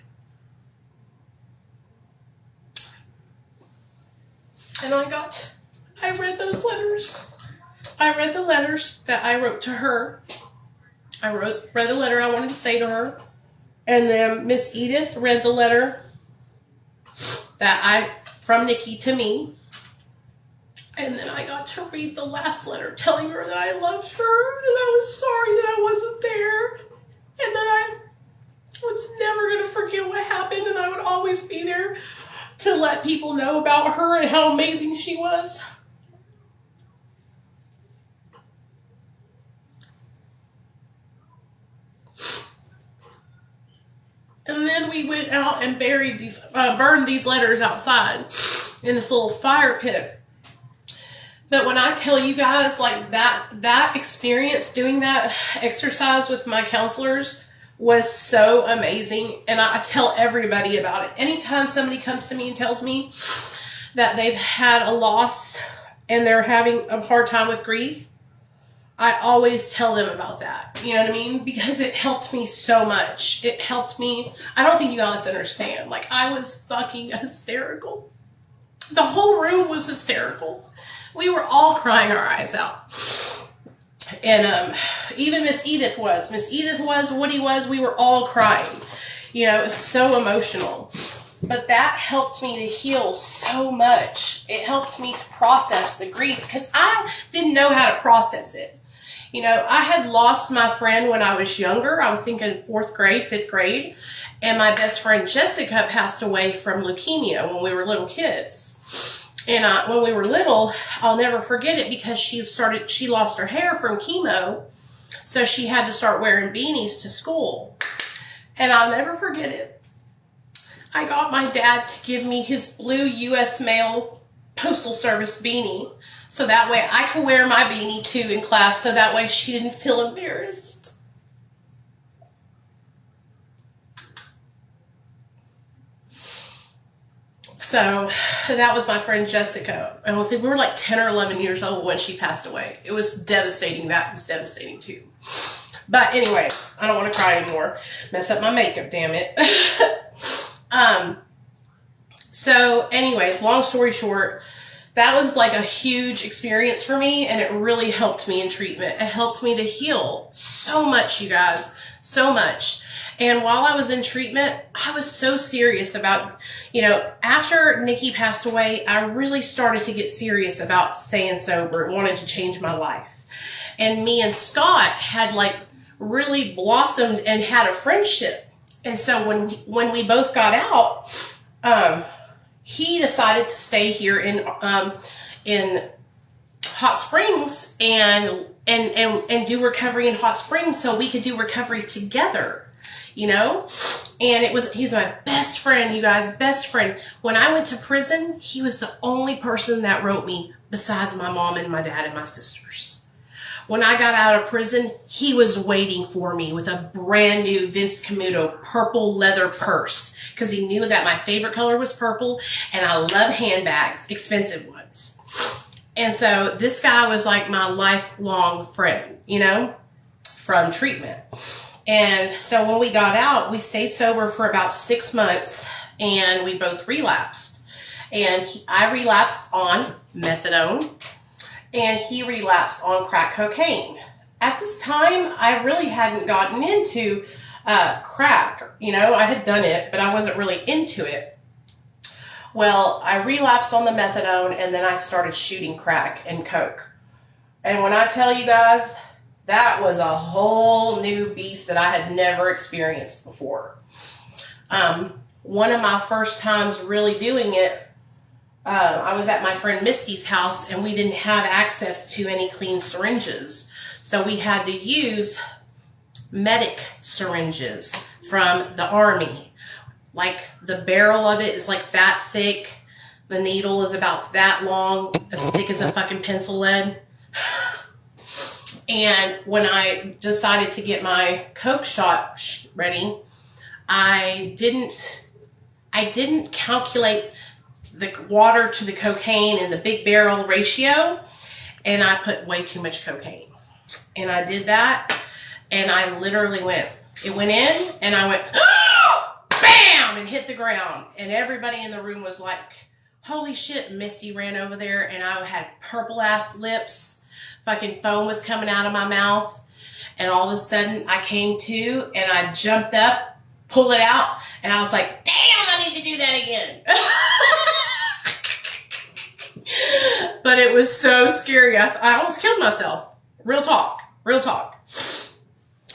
And I read those letters. I read the letters that I wrote to her. I read the letter I wanted to say to her. And then Miss Edith read the letter from Nikki to me. And then I got to read the last letter telling her that I loved her and I was sorry that I wasn't there. And that I was never going to forget what happened and I would always be there to let people know about her and how amazing she was. And then we went out and burned these letters outside in this little fire pit. But when I tell you guys, like that experience, doing that exercise with my counselors was so amazing. And I tell everybody about it. Anytime somebody comes to me and tells me that they've had a loss and they're having a hard time with grief, I always tell them about that. You know what I mean? Because it helped me so much. It helped me. I don't think you guys understand. Like, I was fucking hysterical. The whole room was hysterical. We were all crying our eyes out. And even Miss Edith was. Woody was. We were all crying. You know, it was so emotional. But that helped me to heal so much. It helped me to process the grief because I didn't know how to process it. You know, I had lost my friend when I was younger. I was thinking 4th grade, 5th grade. And my best friend Jessica passed away from leukemia when we were little kids. And when we were little, I'll never forget it because she lost her hair from chemo. So she had to start wearing beanies to school. And I'll never forget it. I got my dad to give me his blue U.S. Mail Postal Service beanie. So that way I could wear my beanie too in class. So that way she didn't feel embarrassed. So that was my friend Jessica. I think we were like 10 or 11 years old when she passed away. It was devastating. That was devastating too. But anyway, I don't want to cry anymore. Mess up my makeup, damn it. So anyways, long story short, that was like a huge experience for me, and it really helped me in treatment. It helped me to heal so much, you guys, so much. And while I was in treatment, I was so serious about, you know, after Nikki passed away, I really started to get serious about staying sober and wanted to change my life. And me and Scott had like really blossomed and had a friendship. And so when we both got out, he decided to stay here in Hot Springs and do recovery in Hot Springs so we could do recovery together. you know? And he's my best friend, you guys, best friend. When I went to prison, he was the only person that wrote me besides my mom and my dad and my sisters. When I got out of prison, he was waiting for me with a brand new Vince Camuto purple leather purse because he knew that my favorite color was purple and I love handbags, expensive ones. And so this guy was like my lifelong friend, you know, from treatment. And so when we got out, we stayed sober for about 6 months and we both relapsed. And I relapsed on methadone and he relapsed on crack cocaine. At this time, I really hadn't gotten into crack. You know, I had done it, but I wasn't really into it. Well, I relapsed on the methadone and then I started shooting crack and coke. And when I tell you guys, that was a whole new beast that I had never experienced before. One of my first times really doing it, I was at my friend Misty's house and we didn't have access to any clean syringes. So we had to use medic syringes from the Army. Like the barrel of it is like that thick. The needle is about that long, as thick as a fucking pencil lead. And when I decided to get my coke shot ready, I didn't calculate the water to the cocaine and the big barrel ratio, and I put way too much cocaine. And I did that, and I literally it went in, and I went, bam, and hit the ground. And everybody in the room was like, holy shit, Misty ran over there, and I had purple ass lips. Fucking foam was coming out of my mouth, and all of a sudden I came to and I jumped up, pulled it out, and I was like, damn, I need to do that again. But it was so scary. I almost killed myself. Real talk.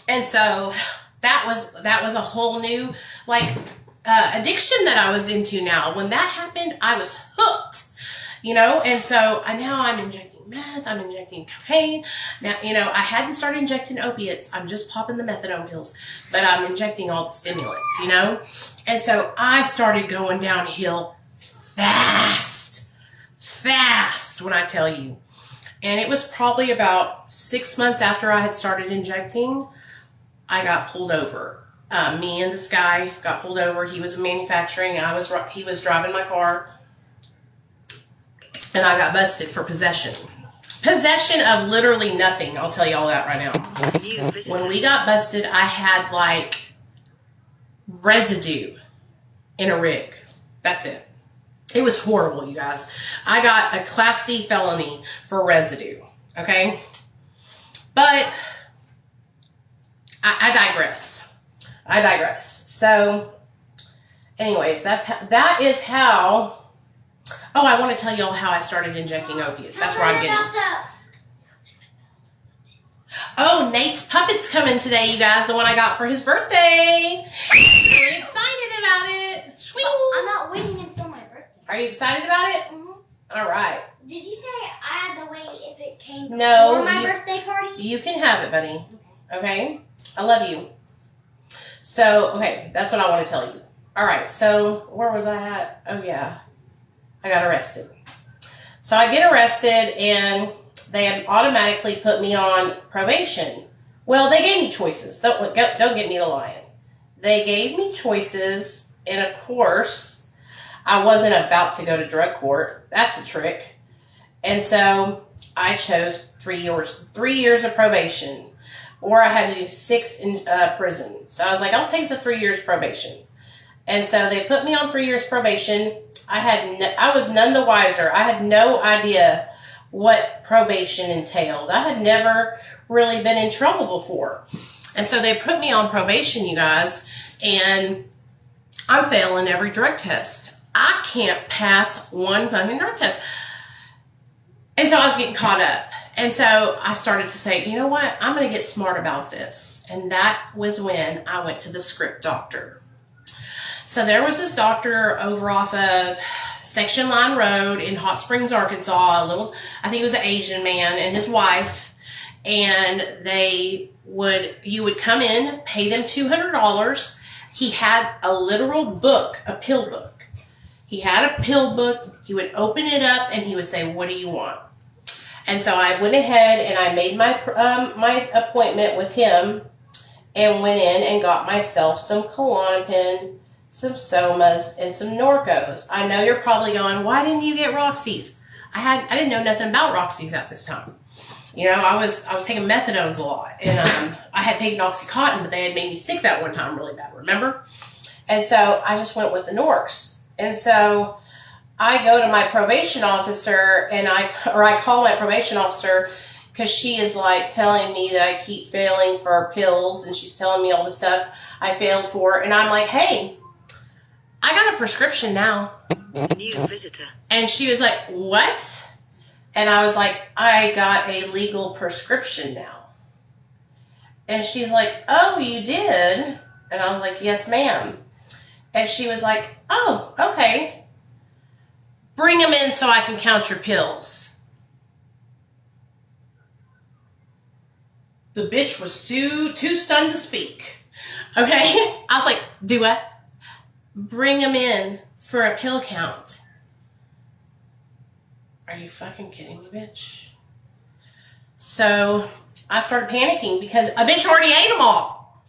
And so that was a whole new addiction that I was into now. When that happened, I was hooked, you know, and so now I'm injecting meth, I'm injecting cocaine. Now, you know, I hadn't started injecting opiates. I'm just popping the methadone pills, but I'm injecting all the stimulants, you know? And so I started going downhill fast when I tell you. And it was probably about 6 months after I had started injecting, I got pulled over. Me and this guy got pulled over. He was manufacturing. He was driving my car. And I got busted for possession. Possession of literally nothing. I'll tell you all that right now. When we got busted, I had like residue in a rig. That's it. It was horrible, you guys. I got a Class C felony for residue. Okay? But I digress. So, anyways, that is how... Oh, I want to tell y'all how I started injecting opiates. That's where I'm getting. Oh, Nate's puppet's coming today, you guys. The one I got for his birthday. Really excited about it. Swing. I'm not waiting until my birthday. Are you excited about it? Mm-hmm. All right. Did you say I had to wait if it came before my birthday party? You can have it, buddy. Okay? I love you. So, okay, that's what I want to tell you. All right, so where was I at? Oh, yeah. I got arrested. So I get arrested and they automatically put me on probation. Well, they gave me choices. Don't get me to lying. They gave me choices, and of course, I wasn't about to go to drug court. That's a trick. And so I chose 3 years of probation, or I had to do 6 in prison. So I was like, I'll take the 3 years probation. And so they put me on 3 years probation. I was none the wiser. I had no idea what probation entailed. I had never really been in trouble before. And so they put me on probation, you guys, and I'm failing every drug test. I can't pass one fucking drug test. And so I was getting caught up. And so I started to say, you know what? I'm going to get smart about this. And that was when I went to the script doctor. So there was this doctor over off of Section Line Road in Hot Springs, Arkansas. I think he was an Asian man and his wife. and you would come in, pay them $200. He had a literal book, a pill book. He had a pill book. He would open it up and he would say, "What do you want?" And so I went ahead and I made my appointment with him and went in and got myself some Klonopin, some Somas, and some Norcos. I know you're probably going, "Why didn't you get Roxy's?" I didn't know nothing about Roxy's at this time. You know, I was taking methadones a lot, and I had taken OxyContin, but they had made me sick that one time really bad, remember? And so I just went with the Norcs. And so I go to my probation officer, and I call my probation officer because she is like telling me that I keep failing for pills, and she's telling me all the stuff I failed for, and I'm like, "Hey, I got a prescription now." New visitor. And she was like, "What?" And I was like, "I got a legal prescription now." And she's like, "Oh, you did?" And I was like, "Yes, ma'am." And she was like, "Oh, okay. Bring them in so I can count your pills." The bitch was too stunned to speak. Okay? I was like, "Do what?" "Bring them in for a pill count." Are you fucking kidding me, bitch? So I started panicking because a bitch already ate them all.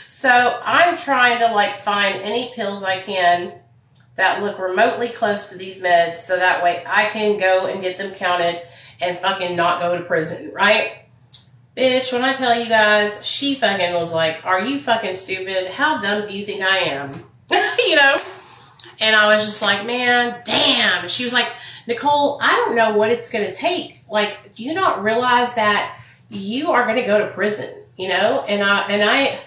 So I'm trying to like find any pills I can that look remotely close to these meds so that way I can go and get them counted and fucking not go to prison, right? Bitch, when I tell you guys, she fucking was like, "Are you fucking stupid? How dumb do you think I am?" You know? And I was just like, "Man, damn." And she was like, "Nicole, I don't know what it's going to take. Like, do you not realize that you are going to go to prison?" You know? And I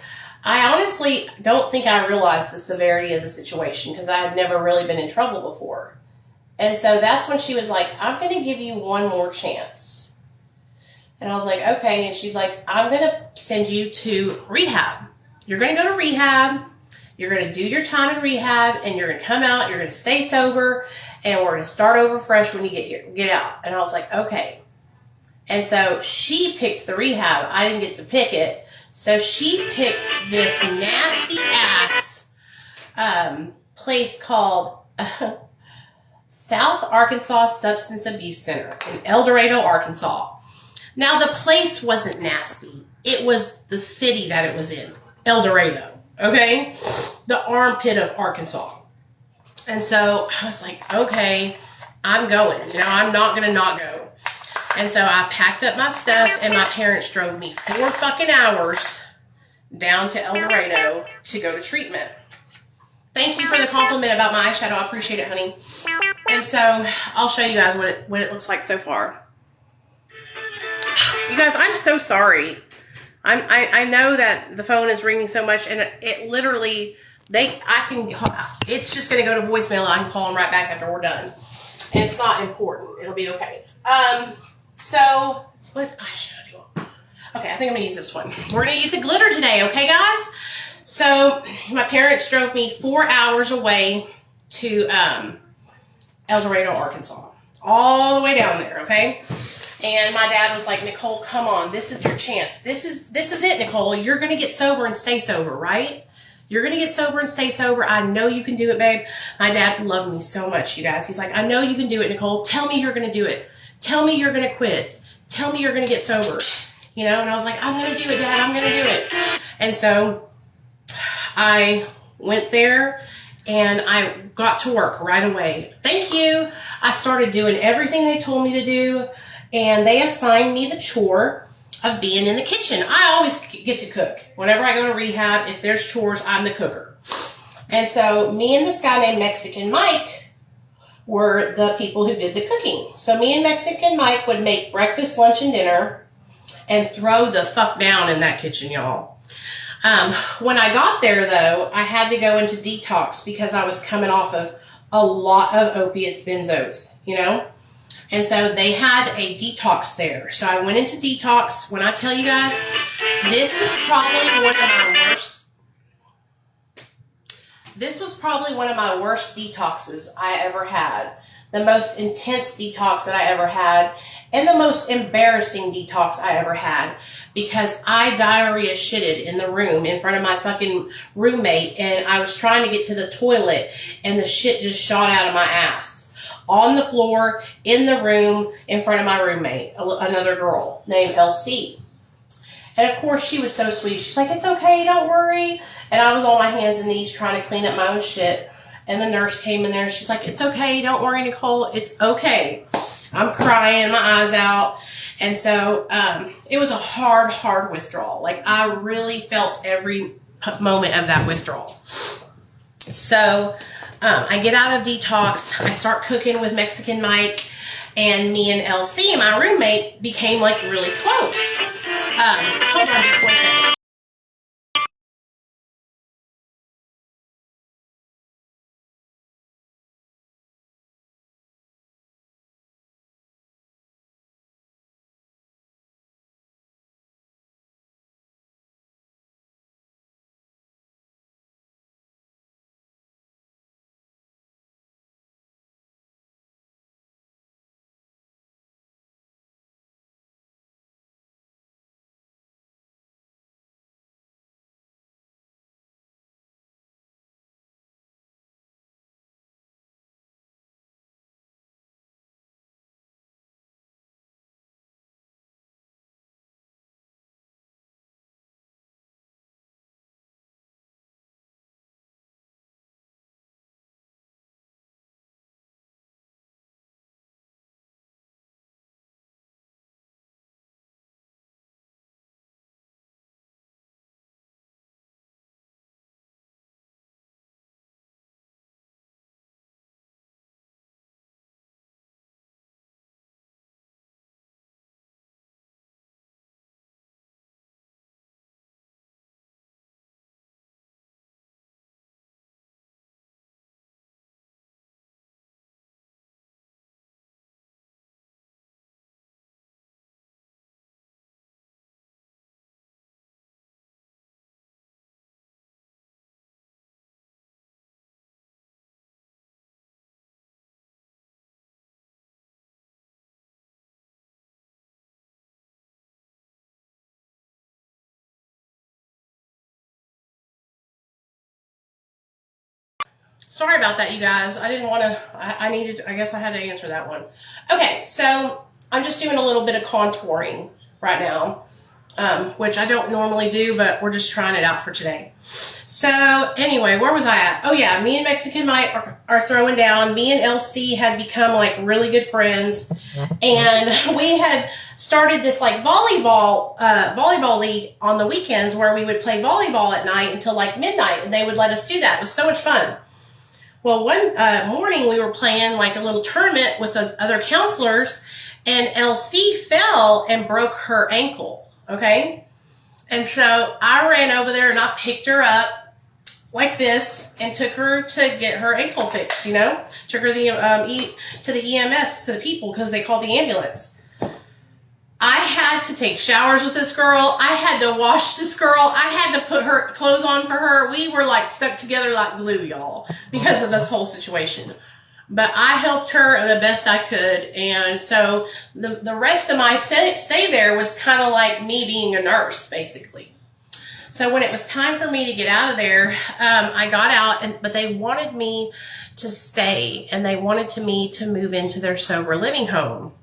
honestly don't think I realized the severity of the situation because I had never really been in trouble before. And so that's when she was like, "I'm going to give you one more chance." And I was like, "Okay." And she's like, "I'm going to send you to rehab. You're going to go to rehab. You're going to do your time in rehab, and you're going to come out. You're going to stay sober, and we're going to start over fresh when you get out." And I was like, "Okay." And so she picked the rehab. I didn't get to pick it. So she picked this nasty ass place called South Arkansas Substance Abuse Center in El Dorado, Arkansas. Now, the place wasn't nasty. It was the city that it was in, El Dorado. Okay? The armpit of Arkansas. And so I was like, "Okay, I'm going. You know, I'm not going to not go." And so I packed up my stuff, and my parents drove me 4 fucking hours down to El Dorado to go to treatment. Thank you for the compliment about my eyeshadow. I appreciate it, honey. And so I'll show you guys what it looks like so far. You guys, I'm so sorry. I know that the phone is ringing so much, and it literally, it's just going to go to voicemail, and I can call them right back after we're done. And it's not important. It'll be okay. So, what eyeshadow do you want? Okay, I think I'm going to use this one. We're going to use the glitter today, okay, guys? So, my parents drove me 4 hours away to El Dorado, Arkansas. All the way down there, okay? And my dad was like, "Nicole, come on. This is your chance. This is it, Nicole. You're going to get sober and stay sober, right? You're going to get sober and stay sober. I know you can do it, babe." My dad loved me so much, you guys. He's like, "I know you can do it, Nicole. Tell me you're going to do it. Tell me you're going to quit. Tell me you're going to get sober." You know, and I was like, "I'm going to do it, Dad. I'm going to do it." And so I went there, and I got to work right away. Thank you. I started doing everything they told me to do, and they assigned me the chore of being in the kitchen. I always get to cook. Whenever I go to rehab, if there's chores, I'm the cooker. And so me and this guy named Mexican Mike were the people who did the cooking. So me and Mexican Mike would make breakfast, lunch, and dinner and throw the fuck down in that kitchen, y'all. When I got there, though, I had to go into detox because I was coming off of a lot of opiates, benzos, you know? And so they had a detox there. So I went into detox. When I tell you guys, this is probably one of my worst. This was probably one of my worst detoxes I ever had. the most intense detox that I ever had, and the most embarrassing detox I ever had, because I diarrhea shitted in the room in front of my fucking roommate, and I was trying to get to the toilet, and the shit just shot out of my ass. On the floor, in the room, in front of my roommate, another girl named LC. And of course, she was so sweet. She was like, "It's okay, don't worry." And I was on my hands and knees trying to clean up my own shit. And the nurse came in there and she's like, "It's okay, don't worry, Nicole. It's okay." I'm crying, my eyes out. And so it was a hard withdrawal. Like, I really felt every moment of that withdrawal. So I get out of detox. I start cooking with Mexican Mike. And me and LC, my roommate, became like really close. Hold on just 1 second. Sorry about that, you guys. I didn't want to, I guess I had to answer that one. Okay, so I'm just doing a little bit of contouring right now, which I don't normally do, but we're just trying it out for today. So anyway, where was I at? Oh yeah, me and Mexican Mike are throwing down. Me and LC had become like really good friends, and we had started this like volleyball league on the weekends where we would play volleyball at night until like midnight, and they would let us do that. It was so much fun. Well, one morning we were playing like a little tournament with other counselors, and LC fell and broke her ankle, okay? And so I ran over there and I picked her up like this and took her to get her ankle fixed, you know? Took her to the EMS, to the people, because they called the ambulance. I had to take showers with this girl. I had to wash this girl. I had to put her clothes on for her. We were like stuck together like glue, y'all, because of this whole situation. But I helped her the best I could. And so the rest of my stay there was kind of like me being a nurse, basically. So when it was time for me to get out of there, I got out, but they wanted me to stay, and they wanted me to move into their sober living home.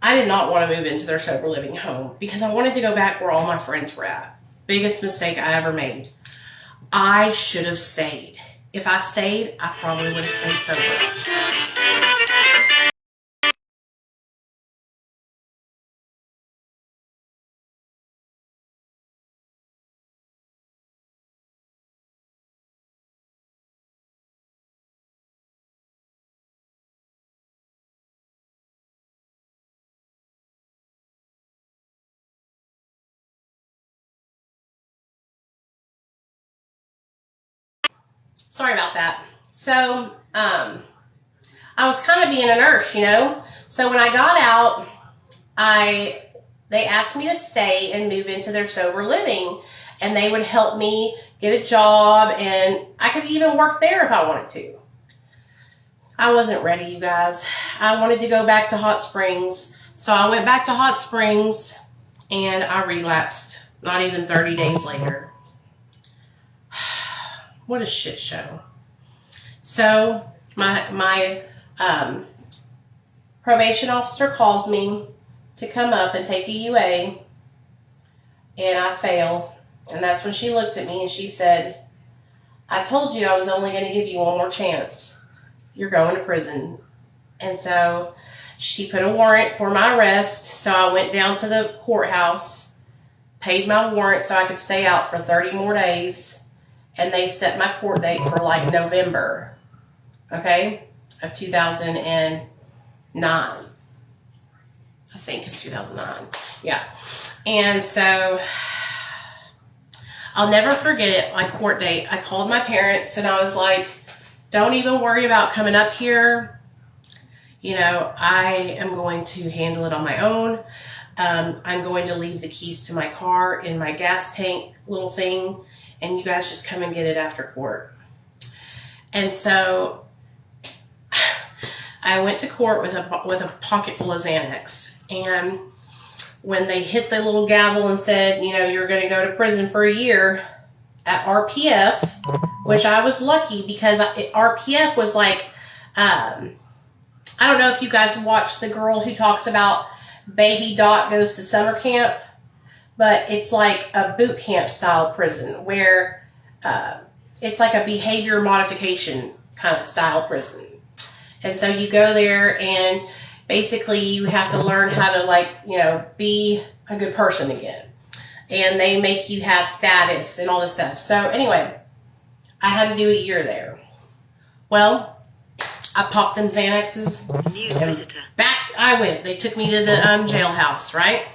I did not want to move into their sober living home because I wanted to go back where all my friends were at. Biggest mistake I ever made. I should have stayed. If I stayed, I probably would have stayed sober. Sorry about that. So, I was kind of being a nurse, you know? So when I got out, they asked me to stay and move into their sober living, and they would help me get a job, and I could even work there if I wanted to. I wasn't ready, you guys. I wanted to go back to Hot Springs. So I went back to Hot Springs and I relapsed. Not even 30 days later. What a shit show. So my probation officer calls me to come up and take a UA, and I fail. And that's when she looked at me and she said, I told you I was only going to give you one more chance. You're going to prison. And so she put a warrant for my arrest. So I went down to the courthouse, paid my warrant so I could stay out for 30 more days. And they set my court date for like November, okay, of 2009. I think it's 2009. Yeah. And so I'll never forget it, my court date. I called my parents and I was like, don't even worry about coming up here. You know, I am going to handle it on my own. I'm going to leave the keys to my car in my gas tank little thing, and you guys just come and get it after court. And so I went to court with a pocket full of Xanax. And when they hit the little gavel and said, you know, you're going to go to prison for a year at RPF, which I was lucky because RPF was like, I don't know if you guys watched the girl who talks about Baby Dot goes to summer camp, but it's like a boot camp style prison where it's like a behavior modification kind of style prison. And so you go there and basically you have to learn how to, like, you know, be a good person again. And they make you have status and all this stuff. So anyway, I had to do a year there. Well, I popped them Xanaxes. New visitor. Back I went. They took me to the jailhouse, right?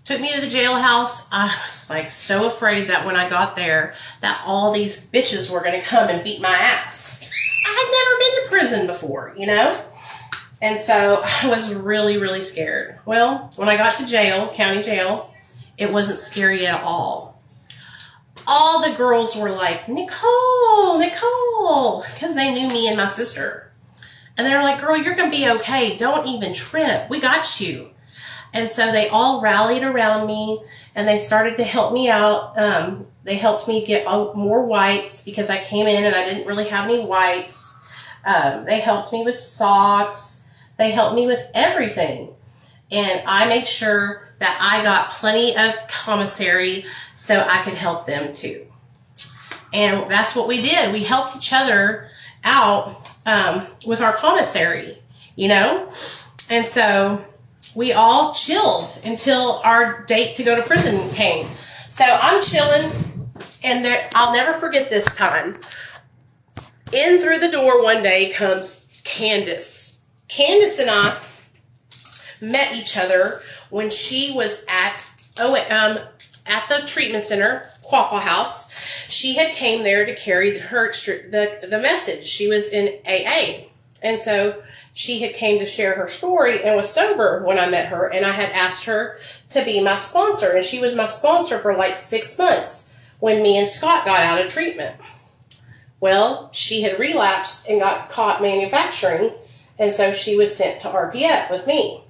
Took me to the jailhouse. I was like so afraid that when I got there that all these bitches were going to come and beat my ass. I had never been to prison before, you know? And so I was really, really scared. Well, when I got to jail, county jail, it wasn't scary at all. All the girls were like, Nicole, because they knew me and my sister. And they were like, girl, you're going to be okay. Don't even trip. We got you. And so they all rallied around me and they started to help me out. They helped me get more whites because I came in and I didn't really have any whites. They helped me with socks. They helped me with everything. And I made sure that I got plenty of commissary so I could help them too. And that's what we did. We helped each other out with our commissary, you know? And so we all chilled until our date to go to prison came. So I'm chilling, and I'll never forget this time. In through the door one day comes Candace. Candace and I met each other when she was at the treatment center, Quapaw House. She had came there to carry the message. She was in AA, and so she had came to share her story and was sober when I met her, and I had asked her to be my sponsor, and she was my sponsor for like 6 months when me and Scott got out of treatment. Well, she had relapsed and got caught manufacturing, and so she was sent to RPF with me.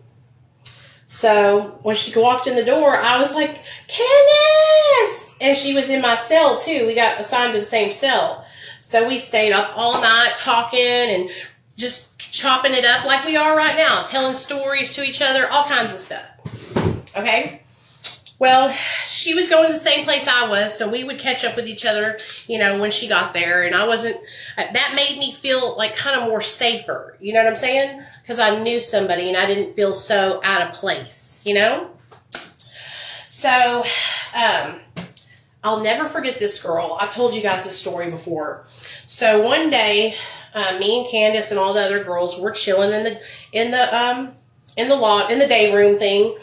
So when she walked in the door, I was like, Candace! And she was in my cell too. We got assigned to the same cell. So we stayed up all night talking and just chopping it up like we are right now, telling stories to each other, all kinds of stuff. Okay? Well, she was going to the same place I was, so we would catch up with each other, you know, when she got there, and that made me feel like kind of more safer, you know what I'm saying? Because I knew somebody and I didn't feel so out of place, you know? So, I'll never forget this girl. I've told you guys this story before. So one day, me and Candace and all the other girls were chilling in the day room thing,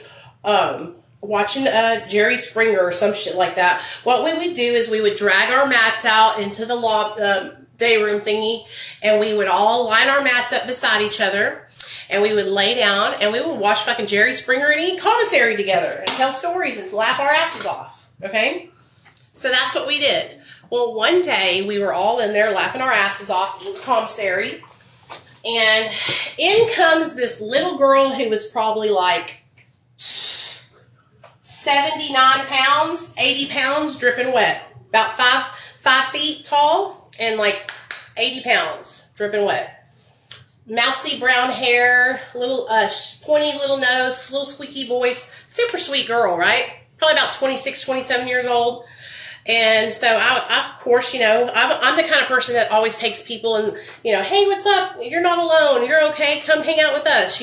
watching Jerry Springer or some shit like that. What we would do is we would drag our mats out into the day room thingy, and we would all line our mats up beside each other, and we would lay down, and we would watch fucking Jerry Springer and eat commissary together, and tell stories and laugh our asses off, okay? So that's what we did. Well, one day, we were all in there laughing our asses off, eating commissary, And in comes this little girl who was probably like 79 pounds, 80 pounds, dripping wet. About 5 feet tall and like 80 pounds, dripping wet. Mousy brown hair, little pointy little nose, little squeaky voice. Super sweet girl, right? Probably about 26, 27 years old. And so, I of course, I'm the kind of person that always takes people and, hey, what's up? You're not alone. You're okay. Come hang out with us,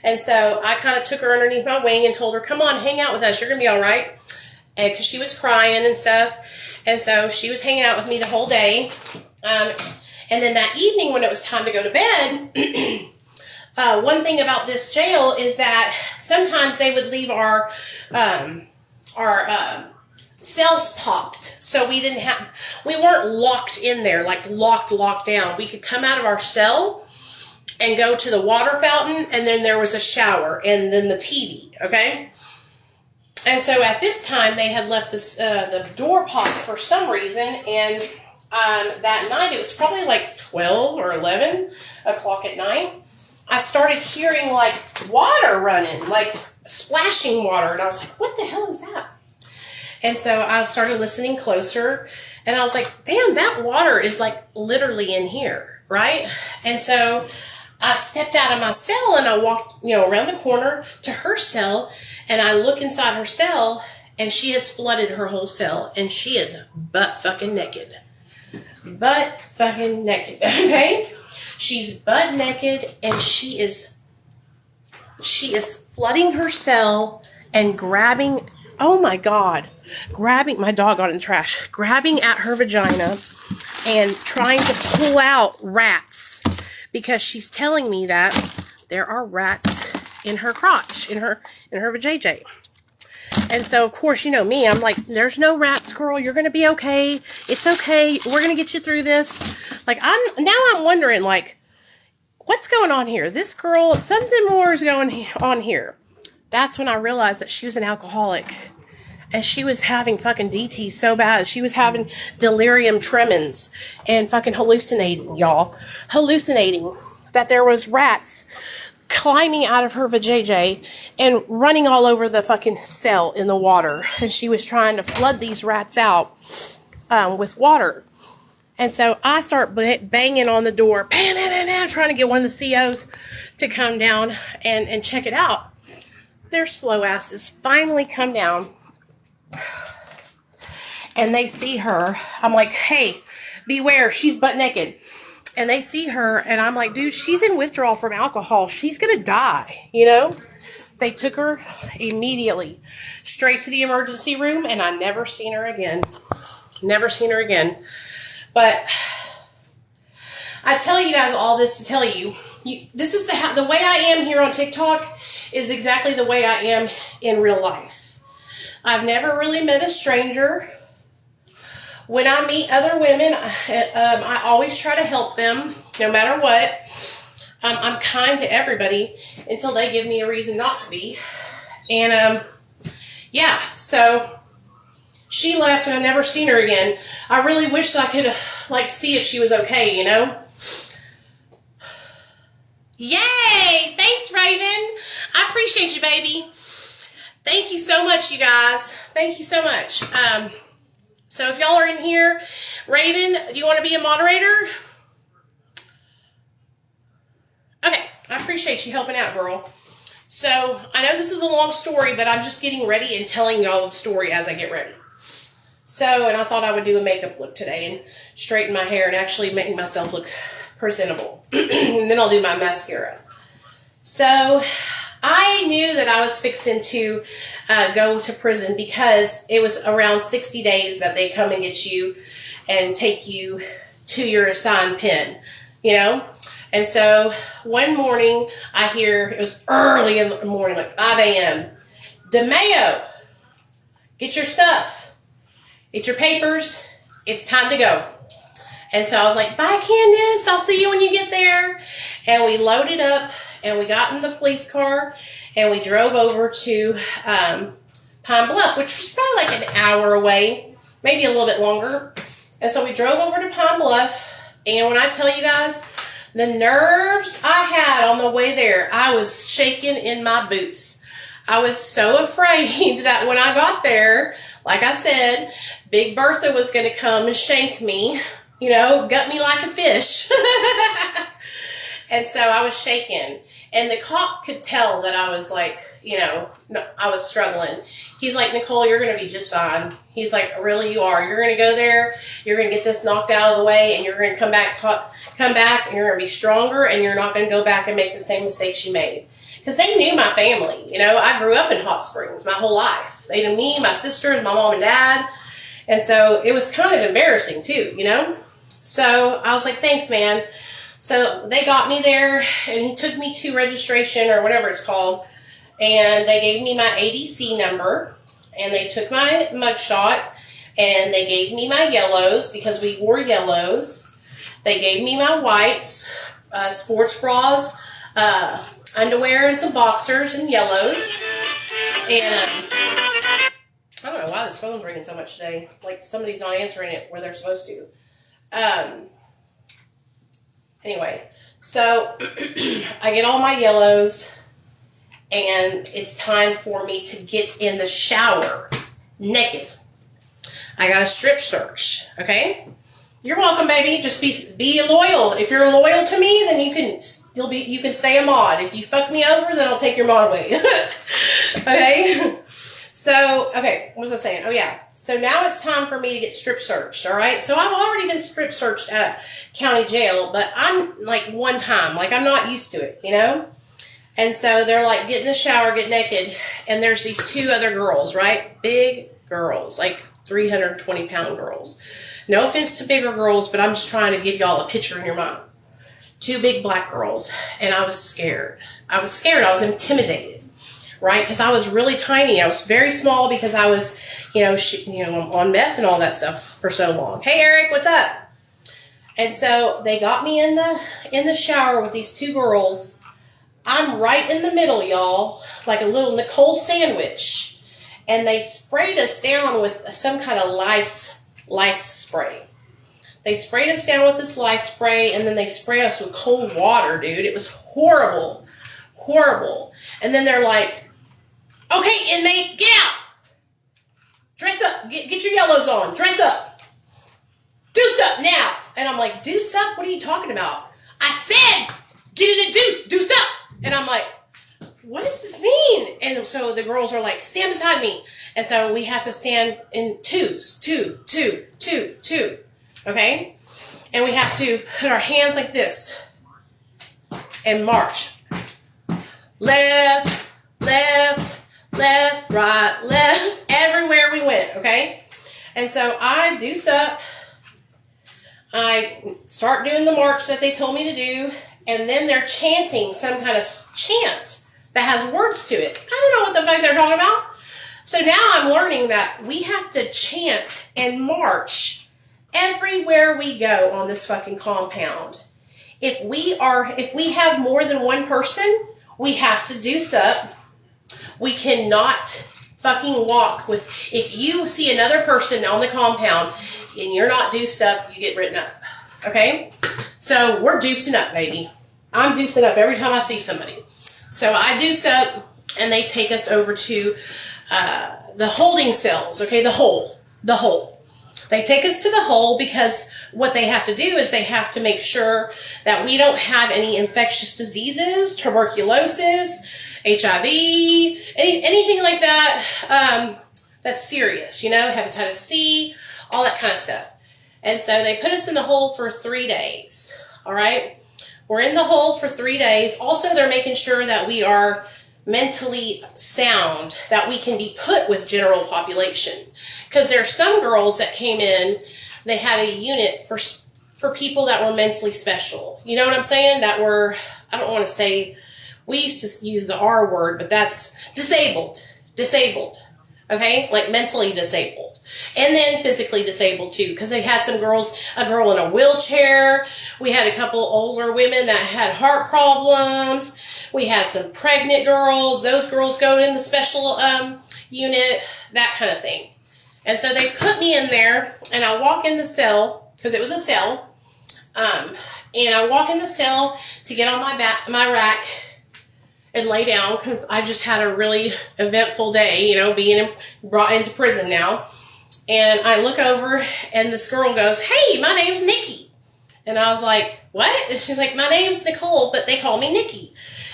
And so I kind of took her underneath my wing and told her, come on, hang out with us. You're going to be all right. And because she was crying and stuff. And so she was hanging out with me the whole day. And then that evening when it was time to go to bed, one thing about this jail is that sometimes they would leave our cells popped, so we weren't locked in there, like locked down. We could come out of our cell and go to the water fountain, and then there was a shower, and then the TV, okay? And so at this time, they had left the door popped for some reason, and that night, it was probably like 12 or 11 o'clock at night, I started hearing like water running, like splashing water, and I was like, what the hell is that? And so I started listening closer, and I was like, damn, that water is like literally in here, right? And so I stepped out of my cell, and I walked, around the corner to her cell, and I look inside her cell, and she has flooded her whole cell, and she is butt fucking naked. Butt fucking naked, okay? She's butt naked, and she is flooding her cell and grabbing, oh my God, my dog got in the trash, grabbing at her vagina and trying to pull out rats, because she's telling me that there are rats in her crotch, in her vajayjay. And so, of course, me, I'm like, there's no rats, girl. You're going to be okay. It's okay. We're going to get you through this. Like, I'm wondering, like, what's going on here? This girl, something more is going on here. That's when I realized that she was an alcoholic. And she was having fucking DT so bad. She was having delirium tremens and fucking hallucinating, y'all. Hallucinating that there was rats climbing out of her vajayjay and running all over the fucking cell in the water. And she was trying to flood these rats out with water. And so I start banging on the door, bam, bam, bam, bam, trying to get one of the COs to come down and check it out. Their slow asses finally come down, and they see her. I'm like, hey, beware, she's butt naked. And they see her, and I'm like, dude, she's in withdrawal from alcohol. She's going to die, They took her immediately straight to the emergency room, and I never seen her again. Never seen her again. But I tell you guys all this to tell you, this is the way I am here on TikTok is exactly the way I am in real life. I've never really met a stranger. When I meet other women, I always try to help them, no matter what. I'm kind to everybody until they give me a reason not to be. And, so she left, and I never seen her again. I really wished I could, see if she was okay, Yay! Thanks, Raven. I appreciate you, baby. Thank you so much, you guys. Thank you so much. So if y'all are in here, Raven, do you want to be a moderator? Okay, I appreciate you helping out, girl. So I know this is a long story, but I'm just getting ready and telling y'all the story as I get ready. So, and I thought I would do a makeup look today and straighten my hair and actually make myself look presentable. And then I'll do my mascara. So I knew that I was fixing to go to prison because it was around 60 days that they come and get you and take you to your assigned pen, And so one morning I hear, it was early in the morning, like 5 a.m., DeMayo, get your stuff, get your papers, it's time to go. And so I was like, bye, Candace, I'll see you when you get there. And we loaded up, and we got in the police car, and we drove over to Pine Bluff, which was probably like an hour away, maybe a little bit longer. And so we drove over to Pine Bluff, and when I tell you guys, The nerves I had on the way there, I was shaking in my boots. I was so afraid that when I got there, like I said, Big Bertha was going to come and shank me, gut me like a fish. And so I was shaking. And the cop could tell that I was like, I was struggling. He's like, Nicole, you're going to be just fine. He's like, really, you are. You're going to go there. You're going to get this knocked out of the way, and you're going to come back, and you're going to be stronger, and you're not going to go back and make the same mistakes you made. Because they knew my family. I grew up in Hot Springs my whole life. They knew me, my sisters, my mom and dad. And so it was kind of embarrassing too, So I was like, thanks, man. So they got me there, and he took me to registration or whatever it's called, and they gave me my ADC number, and they took my mugshot, and they gave me my yellows because we wore yellows. They gave me my whites, sports bras, underwear, and some boxers and yellows. And I don't know why this phone's ringing so much today. Like somebody's not answering it where they're supposed to. Anyway, so I get all my yellows, and it's time for me to get in the shower naked. I got a strip search, okay? You're welcome, baby. Just be loyal. If you're loyal to me, then you can stay a mod. If you fuck me over, then I'll take your mod away. Okay? So, okay, what was I saying? Oh, yeah. So now it's time for me to get strip searched, all right? So I've already been strip searched at a county jail, but I'm, like, one time. Like, I'm not used to it, And so they're, like, get in the shower, get naked, and there's these two other girls, right? Big girls, like 320-pound girls. No offense to bigger girls, but I'm just trying to give y'all a picture in your mind. Two big black girls, and I was scared. I was intimidated. Right? Because I was really tiny. I was very small because I was, on meth and all that stuff for so long. Hey, Eric, what's up? And so they got me in the shower with these two girls. I'm right in the middle, y'all, like a little Nicole sandwich. And they sprayed us down with some kind of lice spray. They sprayed us down with this lice spray, and then they sprayed us with cold water, dude. It was horrible. Horrible. And then they're like, okay, inmate, get out. Dress up. Get your yellows on. Dress up. Deuce up now. And I'm like, deuce up? What are you talking about? I said, get in a deuce. Deuce up. And I'm like, what does this mean? And so the girls are like, stand beside me. And so we have to stand in twos. Two. Okay? And we have to put our hands like this and march. Left, right, left, everywhere we went, okay? And so I deuce up, I start doing the march that they told me to do, and then they're chanting some kind of chant that has words to it. I don't know what the fuck they're talking about. So now I'm learning that we have to chant and march everywhere we go on this fucking compound. If we have more than one person, we have to deuce up. We cannot fucking walk with, if you see another person on the compound and you're not deuced up, you get written up. Okay? So we're deucing up, baby. I'm deucing up every time I see somebody. So I deuce up, and they take us over to the holding cells, okay? The hole. They take us to the hole because what they have to do is they have to make sure that we don't have any infectious diseases, tuberculosis, HIV, anything like that that's serious, hepatitis C, all that kind of stuff. And so they put us in the hole for 3 days, all right? We're in the hole for 3 days. Also, they're making sure that we are mentally sound, that we can be put with general population. Because there are some girls that came in, they had a unit for people that were mentally special. You know what I'm saying? That were, I don't want to say, we used to use the R word, but that's disabled, okay? Like mentally disabled. And then physically disabled too, because they had some girls, a girl in a wheelchair. We had a couple older women that had heart problems. We had some pregnant girls. Those girls go in the special unit, that kind of thing. And so they put me in there, and I walk in the cell, because it was a cell, And I walk in the cell to get on my rack and lay down because I just had a really eventful day, you know, being brought into prison now. And I look over and this girl goes, "Hey, my name's Nikki." And I was like, "What?" And she's like, "My name's Nicole, but they call me Nikki."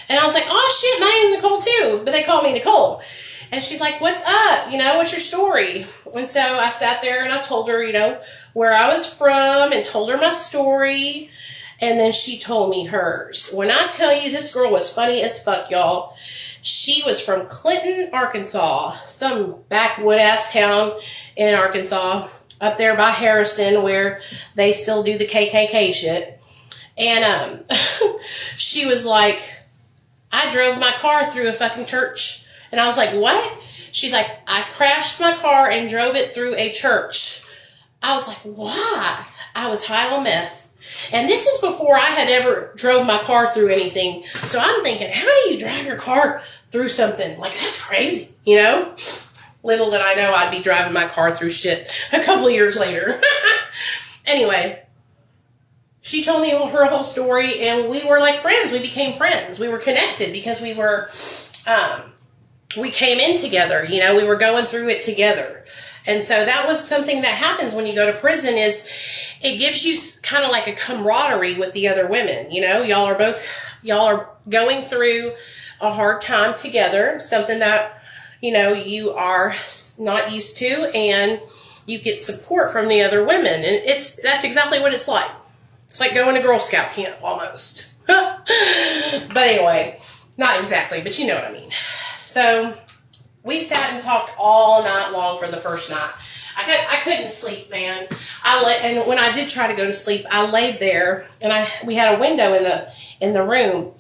And I was like, "Oh shit, my name's Nicole too, but they call me Nicole." And she's like, "What's up? You know, what's your story?" And so I sat there and I told her, you know, where I was from and told her my story. And then she told me hers. When I tell you this girl was funny as fuck, y'all. She was from Clinton, Arkansas, some backwood-ass town in Arkansas, up there by Harrison, where they still do the KKK shit. And she was like, "I drove my car through a fucking church." And I was like, "What?" She's like, "I crashed my car and drove it through a church." I was like, "Why?" I was high on meth. And this is before I had ever drove my car through anything. So I'm thinking, how do you drive your car through something? Like, that's crazy, you know? Little did I know I'd be driving my car through shit a couple of years later. Anyway, she told me her whole story, and we were like friends. We became friends. We were connected because we came in together, you know, we were going through it together. And so that was something that happens when you go to prison, is it gives you kind of like a camaraderie with the other women. You know, y'all are going through a hard time together, something that, you know, you are not used to, and you get support from the other women. And that's exactly what it's like. It's like going to Girl Scout camp almost. But anyway, not exactly, but you know what I mean. So we sat and talked all night long for the first night. I couldn't sleep, man. And when I did try to go to sleep, I laid there, and we had a window in the room,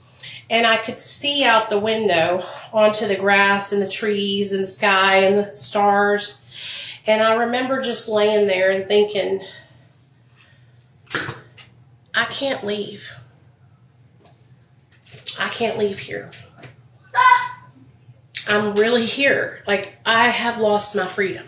and I could see out the window onto the grass and the trees and the sky and the stars. And I remember just laying there and thinking, I can't leave. I can't leave here. I'm really here. Like, I have lost my freedom.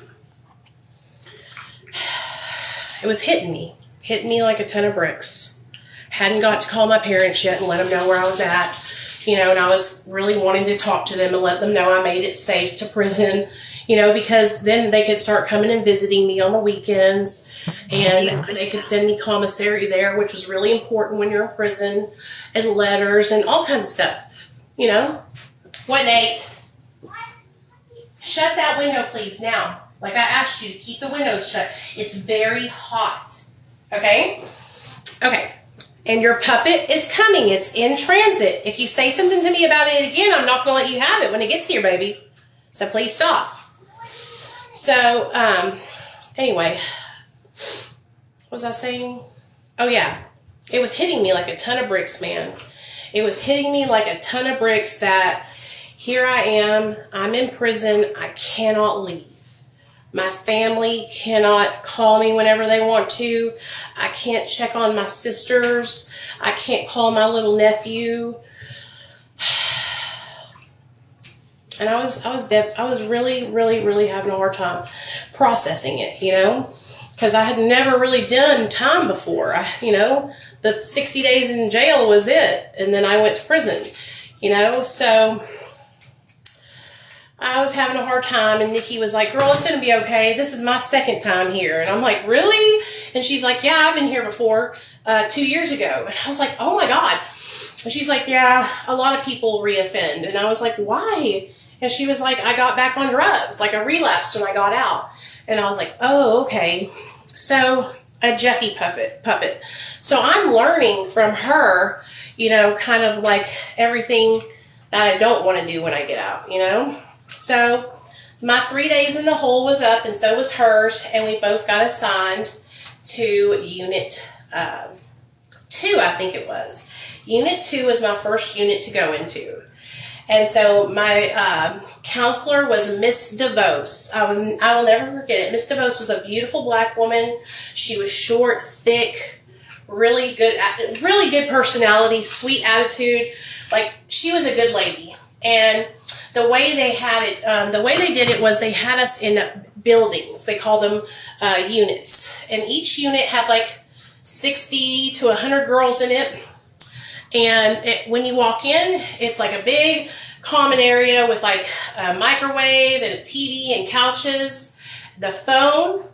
It was hitting me like a ton of bricks. Hadn't got to call my parents yet and let them know where I was at, you know, and I was really wanting to talk to them and let them know I made it safe to prison, you know, because then they could start coming and visiting me on the weekends, and they could send me commissary there, which was really important when you're in prison, and letters and all kinds of stuff, you know. What, Nate? Shut that window, please, now. Like I asked you to keep the windows shut. It's very hot. Okay? Okay. And your puppet is coming. It's in transit. If you say something to me about it again, I'm not going to let you have it when it gets here, baby. So please stop. So, anyway. What was I saying? Oh, yeah. It was hitting me like a ton of bricks, man. It was hitting me like a ton of bricks that here I am. I'm in prison. I cannot leave. My family cannot call me whenever they want to. I can't check on my sisters. I can't call my little nephew. And I was really, really, really having a hard time processing it, you know, because I had never really done time before. You know, the 60 days in jail was it. And then I went to prison, you know, so I was having a hard time, and Nikki was like, "Girl, it's going to be okay. This is my second time here." And I'm like, "Really?" And she's like, "Yeah, I've been here before 2 years ago." And I was like, "Oh my God." And she's like, "Yeah, a lot of people reoffend." And I was like, "Why?" And she was like, "I got back on drugs. Like I relapsed when I got out." And I was like, "Oh, okay." So a Jeffy puppet. So I'm learning from her, you know, kind of like everything that I don't want to do when I get out, you know. So my 3 days in the hole was up, and so was hers, and we both got assigned to Unit 2, I think it was. Unit 2 was my first unit to go into. And so my counselor was Miss DeVos. I will never forget it. Miss DeVos was a beautiful black woman. She was short, thick, really good personality, sweet attitude. Like, she was a good lady. And the way they had it, the way they did it was they had us in buildings. They called them units. And each unit had like 60 to 100 girls in it. And when you walk in, it's like a big common area with like a microwave and a TV and couches, the phone,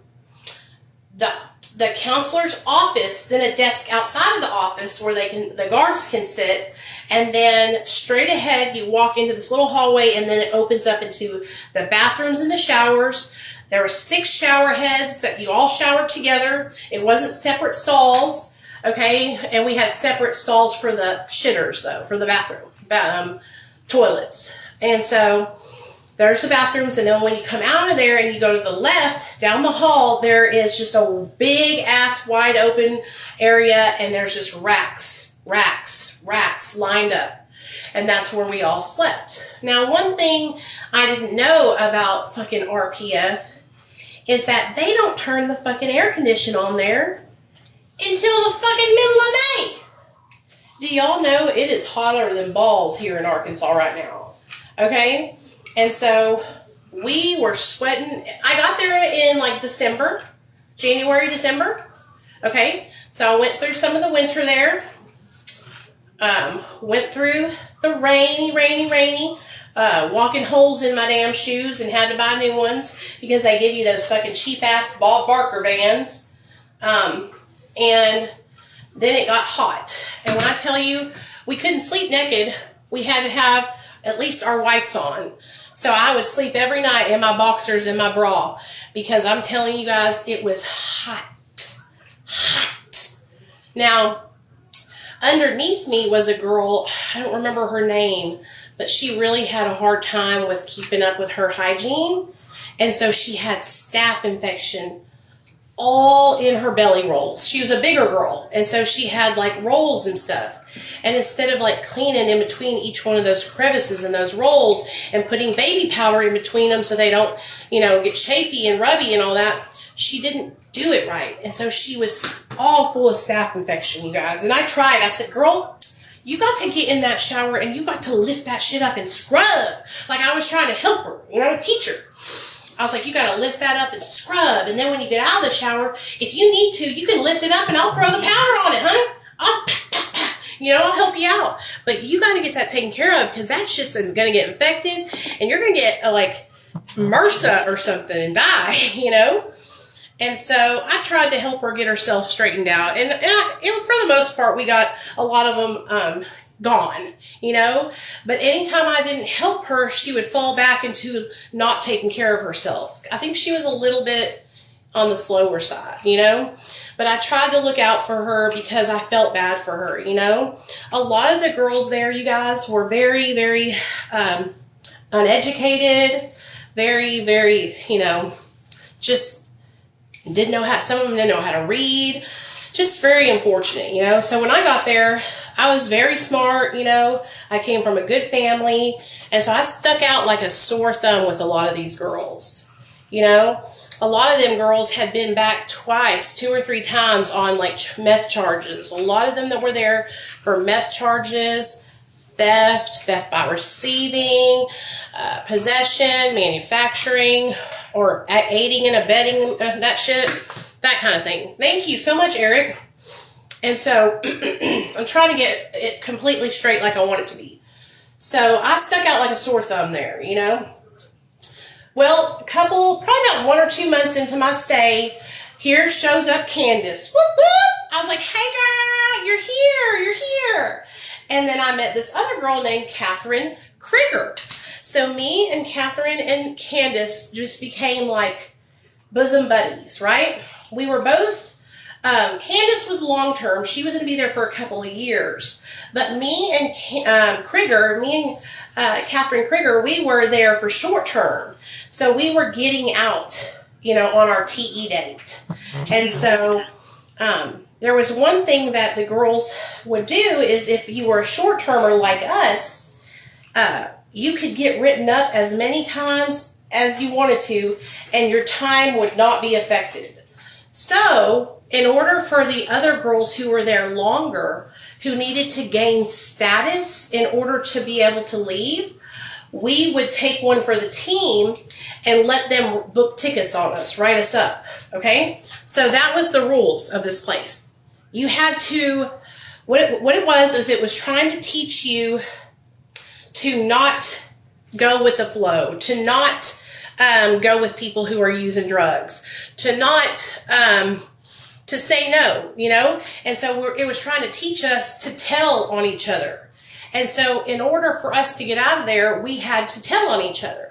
the counselor's office, then a desk outside of the office where the guards can sit, and then straight ahead you walk into this little hallway, and then it opens up into the bathrooms and the showers. There were 6 shower heads that you all showered together. It wasn't separate stalls, okay? And we had separate stalls for the shitters, though, for the bathroom toilets. And so there's the bathrooms, and then when you come out of there and you go to the left, down the hall, there is just a big-ass wide open area, and there's just racks lined up. And that's where we all slept. Now, one thing I didn't know about fucking RPF is that they don't turn the fucking air condition on there until the fucking middle of May. Do y'all know it is hotter than balls here in Arkansas right now? Okay? And so we were sweating. I got there in like January, December. Okay? So I went through some of the winter there. Went through the rainy, walking holes in my damn shoes and had to buy new ones because they give you those fucking cheap-ass Bob Barker vans. And then it got hot. And when I tell you, we couldn't sleep naked. We had to have at least our whites on. So I would sleep every night in my boxers and my bra because I'm telling you guys, it was hot. Now, underneath me was a girl, I don't remember her name, but she really had a hard time with keeping up with her hygiene. And so she had staph infection all in her belly rolls. She was a bigger girl. And so she had like rolls and stuff. And instead of like cleaning in between each one of those crevices and those rolls and putting baby powder in between them so they don't, get chafy and rubby and all that, she didn't do it right. And so she was all full of staph infection, you guys. And I tried. I said, girl, you got to get in that shower and you got to lift that shit up and scrub. Like I was trying to help her, teach her. I was like, you got to lift that up and scrub. And then when you get out of the shower, if you need to, you can lift it up and I'll throw the powder on it, honey. I'll help you out. But you got to get that taken care of because that shit's going to get infected and you're going to get MRSA or something and die, And so I tried to help her get herself straightened out. And for the most part, we got a lot of them gone, But anytime I didn't help her, she would fall back into not taking care of herself. I think she was a little bit on the slower side, But I tried to look out for her because I felt bad for her, A lot of the girls there, you guys, were very, very uneducated, very, very, just didn't know how, some of them didn't know how to read, just very unfortunate, So when I got there, I was very smart, I came from a good family, and so I stuck out like a sore thumb with a lot of these girls, A lot of them girls had been back twice, 2 or 3 times on like meth charges. A lot of them that were there for meth charges, theft by receiving, possession, manufacturing, or aiding and abetting that shit, that kind of thing. Thank you so much, Eric. And so I'm trying to get it completely straight like I want it to be. So I stuck out like a sore thumb there, Well, probably about 1 or 2 months into my stay, here shows up Candace. Whoop, whoop. I was like, hey girl, you're here. And then I met this other girl named Catherine Krieger. So me and Catherine and Candace just became like bosom buddies, right? We were both, Candace was long-term. She was going to be there for a couple of years. But me and Catherine Krieger, we were there for short-term. So we were getting out, on our TE date. And so there was one thing that the girls would do is if you were a short-termer like us, you could get written up as many times as you wanted to, and your time would not be affected. So, in order for the other girls who were there longer, who needed to gain status in order to be able to leave, we would take one for the team and let them book tickets on us, write us up, okay? So that was the rules of this place. You had to, what it was is it was trying to teach you to not go with the flow, to not go with people who are using drugs, to not, to say no, you know? And so it was trying to teach us to tell on each other. And so in order for us to get out of there, we had to tell on each other.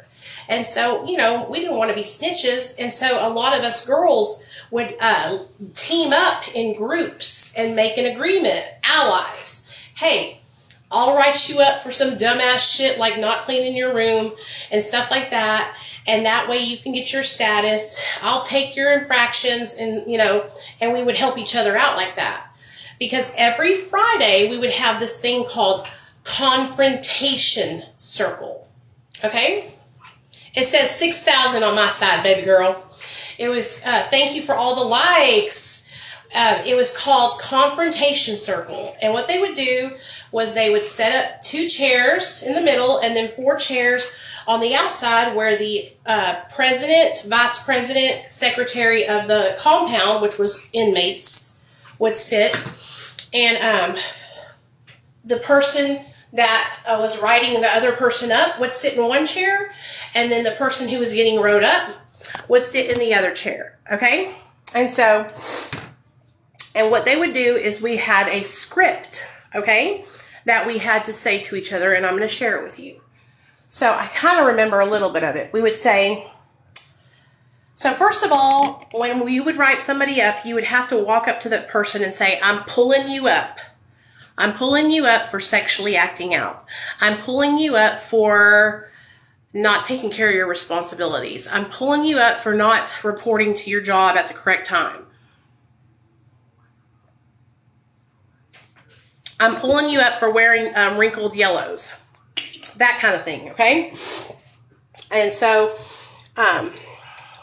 And so, you know, we didn't want to be snitches. And so a lot of us girls would team up in groups and make an agreement, allies. Hey, I'll write you up for some dumbass shit like not cleaning your room and stuff like that. And that way you can get your status. I'll take your infractions and, you know, and we would help each other out like that. Because every Friday we would have this thing called confrontation circle. Okay? It says 6,000 on my side, baby girl. It was, thank you for all the likes. It was called confrontation circle. And what they would do was they would set up 2 chairs in the middle and then 4 chairs on the outside where the president, vice president, secretary of the compound, which was inmates, would sit. And the person that was writing the other person up would sit in one chair, and then the person who was getting wrote up would sit in the other chair, okay? And so, and what they would do is we had a script, okay, that we had to say to each other, and I'm going to share it with you. So I kind of remember a little bit of it. We would say, so first of all, when you would write somebody up, you would have to walk up to that person and say, I'm pulling you up. I'm pulling you up for sexually acting out. I'm pulling you up for not taking care of your responsibilities. I'm pulling you up for not reporting to your job at the correct time. I'm pulling you up for wearing wrinkled yellows. That kind of thing, okay? And so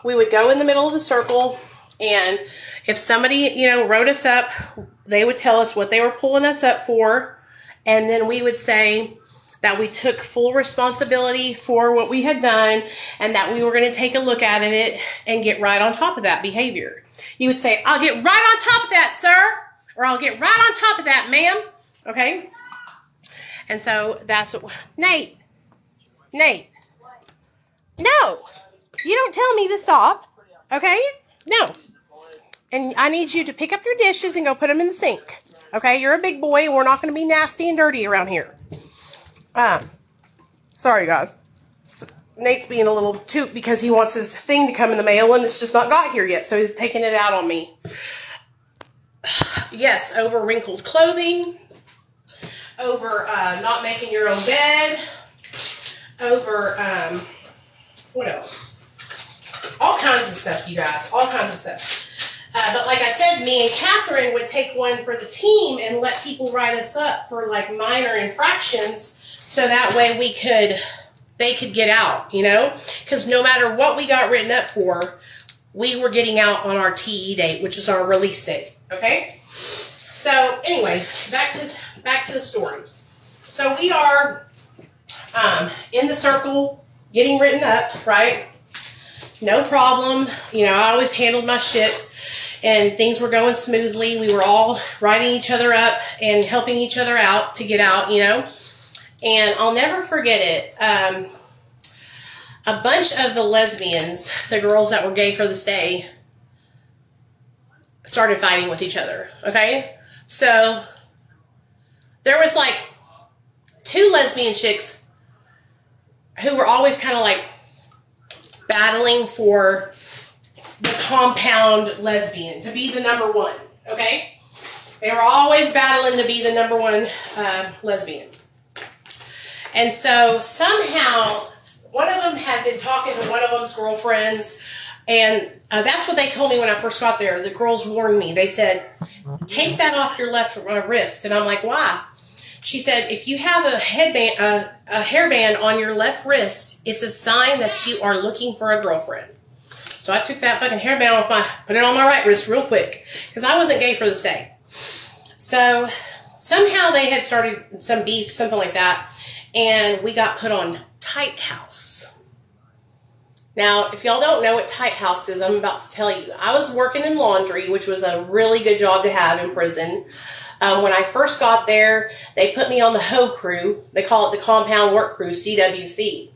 we would go in the middle of the circle, and if somebody, you know, wrote us up, they would tell us what they were pulling us up for, and then we would say that we took full responsibility for what we had done and that we were going to take a look at it and get right on top of that behavior. You would say, I'll get right on top of that, sir, or I'll get right on top of that, ma'am, okay? And so that's what, Nate, no, you don't tell me to stop, okay? No. And I need you to pick up your dishes and go put them in the sink. Okay, you're a big boy and we're not going to be nasty and dirty around here. Sorry guys. Nate's being a little toot because he wants his thing to come in the mail and it's just not got here yet. So he's taking it out on me. Yes, over wrinkled clothing. Over not making your own bed. Over, what else? All kinds of stuff, you guys. All kinds of stuff. But like I said, me and Catherine would take one for the team and let people write us up for like minor infractions so that way they could get out, you know? Because no matter what we got written up for, we were getting out on our TE date, which is our release date, okay? So anyway, back to the story. So we are in the circle getting written up, right? No problem. You know, I always handled my shit. And things were going smoothly. We were all writing each other up and helping each other out to get out, you know. And I'll never forget it. A bunch of the lesbians, the girls that were gay for this day, started fighting with each other, okay? So there was like 2 lesbian chicks who were always kind of like battling for the compound lesbian, to be the number 1, okay? They were always battling to be the number 1 lesbian. And so somehow, one of them had been talking to one of them's girlfriends, and that's what they told me when I first got there. The girls warned me. They said, take that off your left wrist. And I'm like, why? She said, if you have a headband, a hairband on your left wrist, it's a sign that you are looking for a girlfriend. So I took that fucking hairband off put it on my right wrist real quick, because I wasn't gay for this day. So somehow they had started some beef, something like that, and we got put on Tight House. Now, if y'all don't know what tight house is, I'm about to tell you. I was working in laundry, which was a really good job to have in prison. When I first got there, they put me on the hoe crew. They call it the compound work crew, CWC.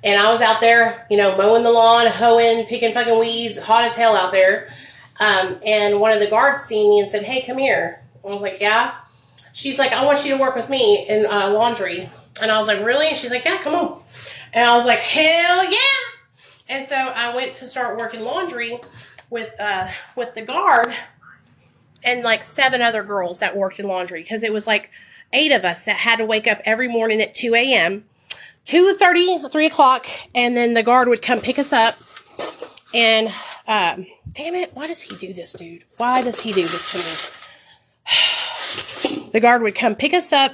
And I was out there, mowing the lawn, hoeing, picking fucking weeds, hot as hell out there. And one of the guards seen me and said, "Hey, come here." I was like, "Yeah." She's like, "I want you to work with me in laundry." And I was like, "Really?" And she's like, "Yeah, come on." And I was like, "Hell yeah." And so I went to start working laundry with the guard and like 7 other girls that worked in laundry, because it was like 8 of us that had to wake up every morning at 2 a.m., 2:30, 3 o'clock, and then the guard would come pick us up. And damn it, why does he do this, dude? Why does he do this to me? The guard would come pick us up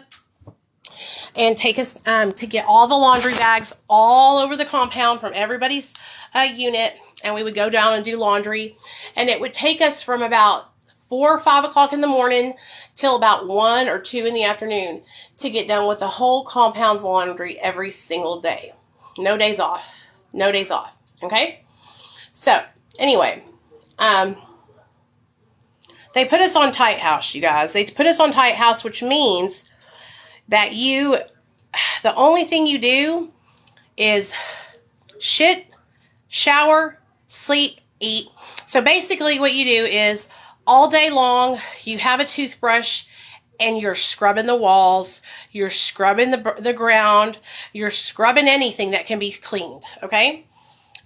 and take us to get all the laundry bags all over the compound from everybody's unit, and we would go down and do laundry, and it would take us from about 4 or 5 o'clock in the morning till about 1 or 2 in the afternoon to get done with the whole compound's laundry every single day. No days off. No days off. Okay? So, anyway, they put us on tight house, you guys. They put us on tight house, which means that the only thing you do is shit, shower, sleep, eat. So basically what you do is all day long you have a toothbrush and you're scrubbing the walls, you're scrubbing the ground, you're scrubbing anything that can be cleaned, okay?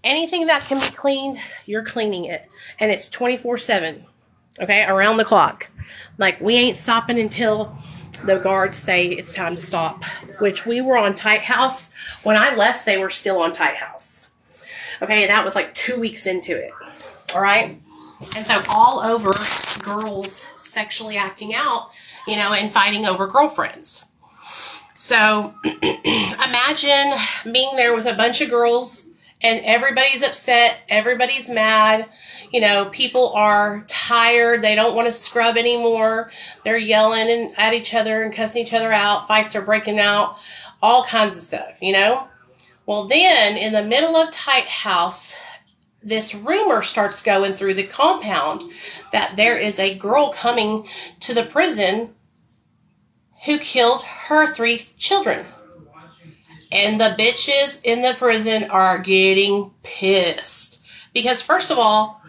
Anything that can be cleaned, you're cleaning it. And it's 24/7, okay, around the clock. Like, we ain't stopping until the guards say it's time to stop, which we were on tight house. When I left, they were still on tight house. Okay, and that was like 2 weeks into it. All right. And so all over girls sexually acting out, and fighting over girlfriends. So imagine being there with a bunch of girls and everybody's upset. Everybody's mad. People are tired. They don't want to scrub anymore. They're yelling at each other and cussing each other out. Fights are breaking out. All kinds of stuff, Well, then, in the middle of tight house, this rumor starts going through the compound that there is a girl coming to the prison who killed her 3 children. And the bitches in the prison are getting pissed. Because, first of all,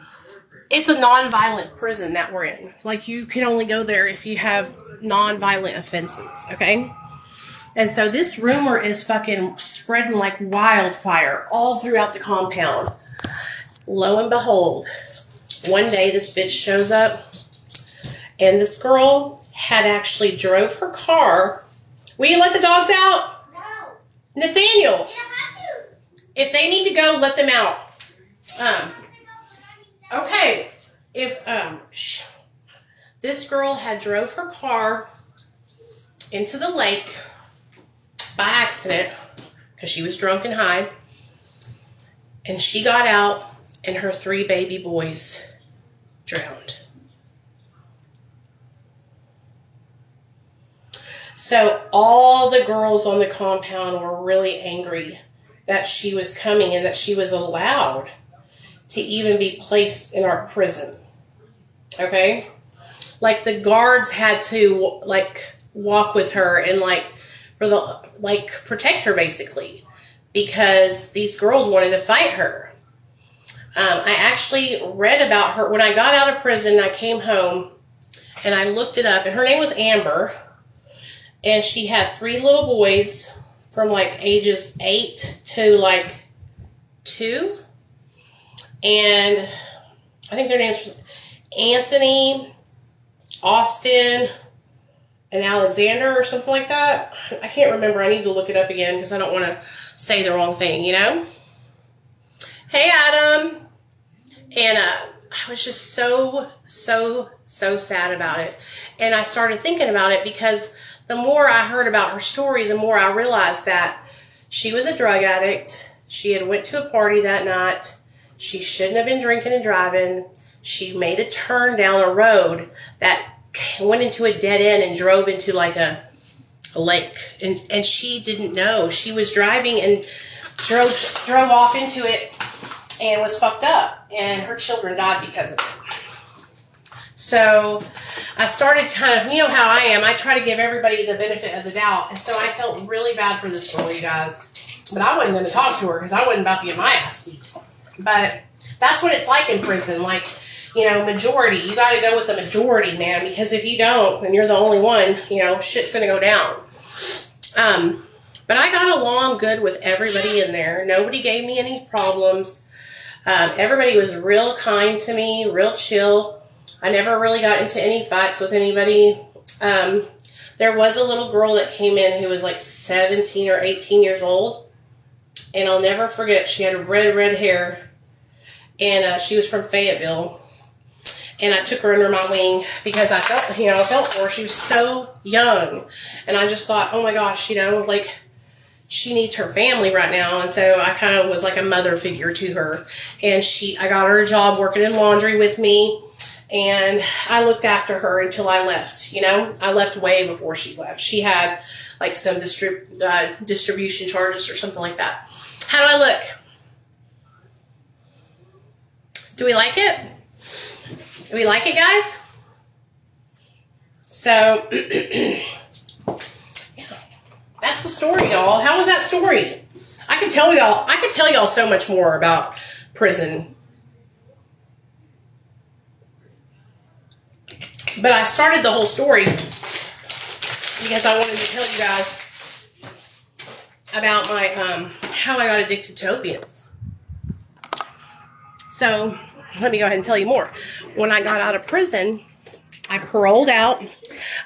it's a non-violent prison that we're in. Like, you can only go there if you have non-violent offenses, okay? And so this rumor is fucking spreading like wildfire all throughout the compound. Lo and behold, one day this bitch shows up, and this girl had actually drove her car. Will you let the dogs out? No. Nathaniel, if they need to go, let them out. Okay, if this girl had drove her car into the lake by accident because she was drunk and high, and she got out and her 3 baby boys drowned. So all the girls on the compound were really angry that she was coming and that she was allowed to even be placed in our prison. Okay? Like, the guards had to, walk with her and, protect her, basically. Because these girls wanted to fight her. I actually read about her. When I got out of prison, I came home and I looked it up. And her name was Amber. And she had 3 little boys from, ages 8 to, 2. And I think their names were Anthony, Austin, and Alexander or something like that. I can't remember. I need to look it up again because I don't want to say the wrong thing, Hey, Adam. And I was just so sad about it. And I started thinking about it because the more I heard about her story, the more I realized that she was a drug addict. She had went to a party that night. She shouldn't have been drinking and driving. She made a turn down a road that went into a dead end and drove into a lake. And she didn't know. She was driving and drove off into it and was fucked up, and her children died because of it. So I started kind of, you know how I am, I try to give everybody the benefit of the doubt, and so I felt really bad for this girl, you guys. But I wasn't going to talk to her because I wasn't about to get my ass beat. But that's what it's like in prison. Like, you know, majority. You got to go with the majority, man, because if you don't, and you're the only one, you know, shit's going to go down. But I got along good with everybody in there. Nobody gave me any problems. Everybody was real kind to me, real chill. I never really got into any fights with anybody. There was a little girl that came in who was like 17 or 18 years old. And I'll never forget, she had red hair. And she was from Fayetteville. And I took her under my wing because I felt, you know, I felt for her. She was so young. And I just thought, oh my gosh, you know, like, she needs her family right now. And so I kind of was like a mother figure to her. And I got her a job working in laundry with me. And I looked after her until I left, you know. I left way before she left. She had like some distribution charges or something like that. How do I look? Do we like it? Do we like it, guys? So, yeah. That's the story, y'all. How was that story? I could tell y'all so much more about prison. But I started the whole story because I wanted to tell you guys about my how I got addicted to opiates. So let me go ahead and tell you more. When I got out of prison, I paroled out.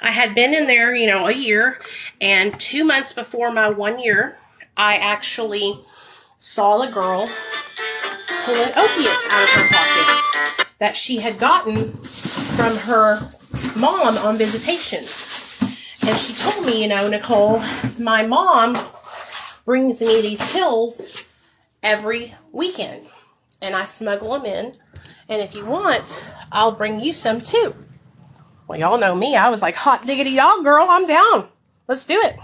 I had been in there, you know, a year, and 2 months before my 1 year, I actually saw a girl pulling opiates out of her pocket that she had gotten from her mom on visitation. And she told me, you know, Nicole, my mom brings me these pills every weekend, and I smuggle them in, and if you want, I'll bring you some too. Well, y'all know me. I was like, hot diggity dog, girl, I'm down. Let's do it.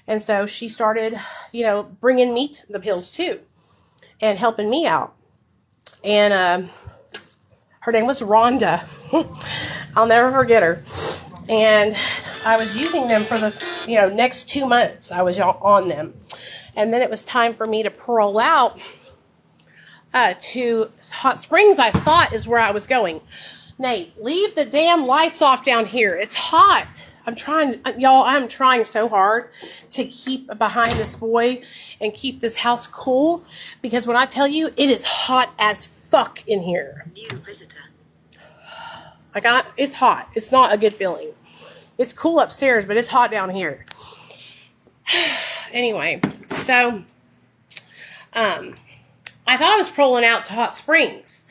And so she started, you know, bringing me the pills too and helping me out. And her name was Rhonda. I'll never forget her. And I was using them for the, you know, next 2 months. I was on them. And then it was time for me to parole out to Hot Springs, I thought, is where I was going. Nate, leave the damn lights off down here. It's hot. I'm trying so hard to keep behind this boy and keep this house cool, because when I tell you, it is hot as fuck in here. New visitor. It's hot. It's not a good feeling. It's cool upstairs, but it's hot down here. Anyway, so I thought I was paroling out to Hot Springs.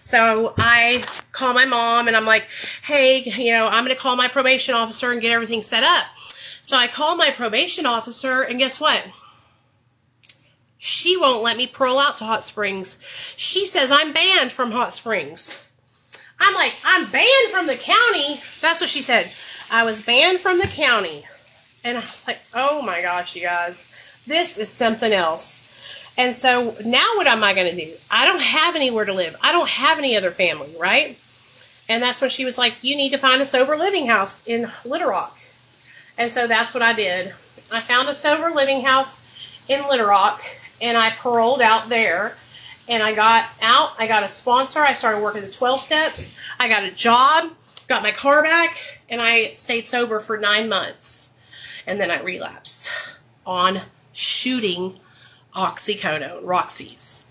So I call my mom and I'm like, hey, you know, I'm going to call my probation officer and get everything set up. So I call my probation officer, and guess what? She won't let me parole out to Hot Springs. She says I'm banned from Hot Springs. I'm like, I'm banned from the county. That's what she said. I was banned from the county. And I was like, oh my gosh, you guys, this is something else. And so now what am I going to do? I don't have anywhere to live. I don't have any other family, right? And that's when she was like, you need to find a sober living house in Little Rock. And so that's what I did. I found a sober living house in Little Rock, and I paroled out there. And I got out. I got a sponsor. I started working the 12 steps. I got a job, got my car back, and I stayed sober for 9 months. And then I relapsed on shooting oxycodone, Roxy's.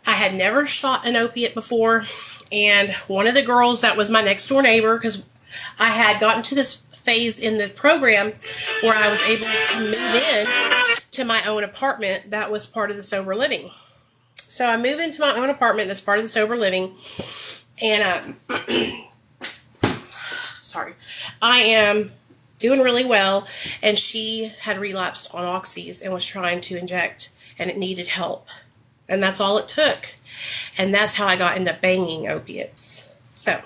I had never shot an opiate before, and one of the girls that was my next door neighbor, because I had gotten to this phase in the program where I was able to move in to my own apartment that was part of the sober living. So I moved into my own apartment that's part of the sober living, and sorry, I am doing really well, and she had relapsed on oxys and was trying to inject, and it needed help, and that's all it took. And that's how I got into banging opiates. So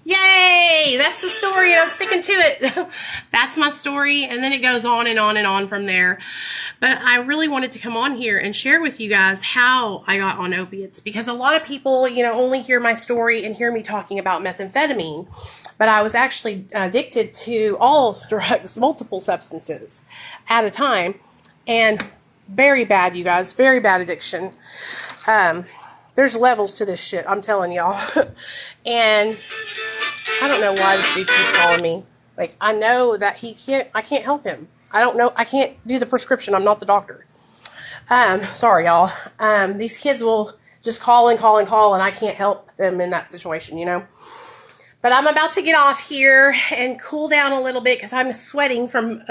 Yay! That's the story, and I'm sticking to it. That's my story, and then it goes on and on and on from there. But I really wanted to come on here and share with you guys how I got on opiates, because a lot of people, only hear my story and hear me talking about methamphetamine. But I was actually addicted to all drugs, multiple substances at a time, and very bad, you guys, very bad addiction. There's levels to this shit, I'm telling y'all. And I don't know why this dude keeps calling me. Like, I know that I can't help him. I don't know, I can't do the prescription. I'm not the doctor. Sorry, y'all. These kids will just call and call and call, and I can't help them in that situation, But I'm about to get off here and cool down a little bit because I'm sweating from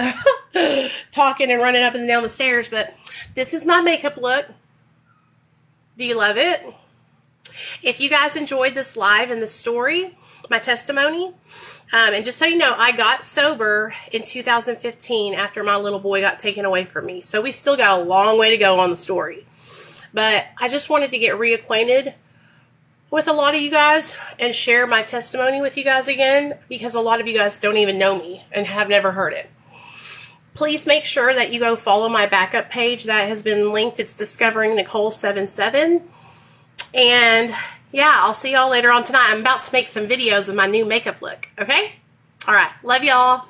talking and running up and down the stairs. But this is my makeup look. Do you love it? If you guys enjoyed this live and this story, my testimony, and just so you know, I got sober in 2015 after my little boy got taken away from me. So we still got a long way to go on the story. But I just wanted to get reacquainted with a lot of you guys and share my testimony with you guys again, because a lot of you guys don't even know me and have never heard it. Please make sure that you go follow my backup page that has been linked. It's Discovering Nicole77. And yeah, I'll see y'all later on tonight. I'm about to make some videos of my new makeup look. Okay? All right. Love y'all.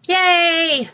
Yay!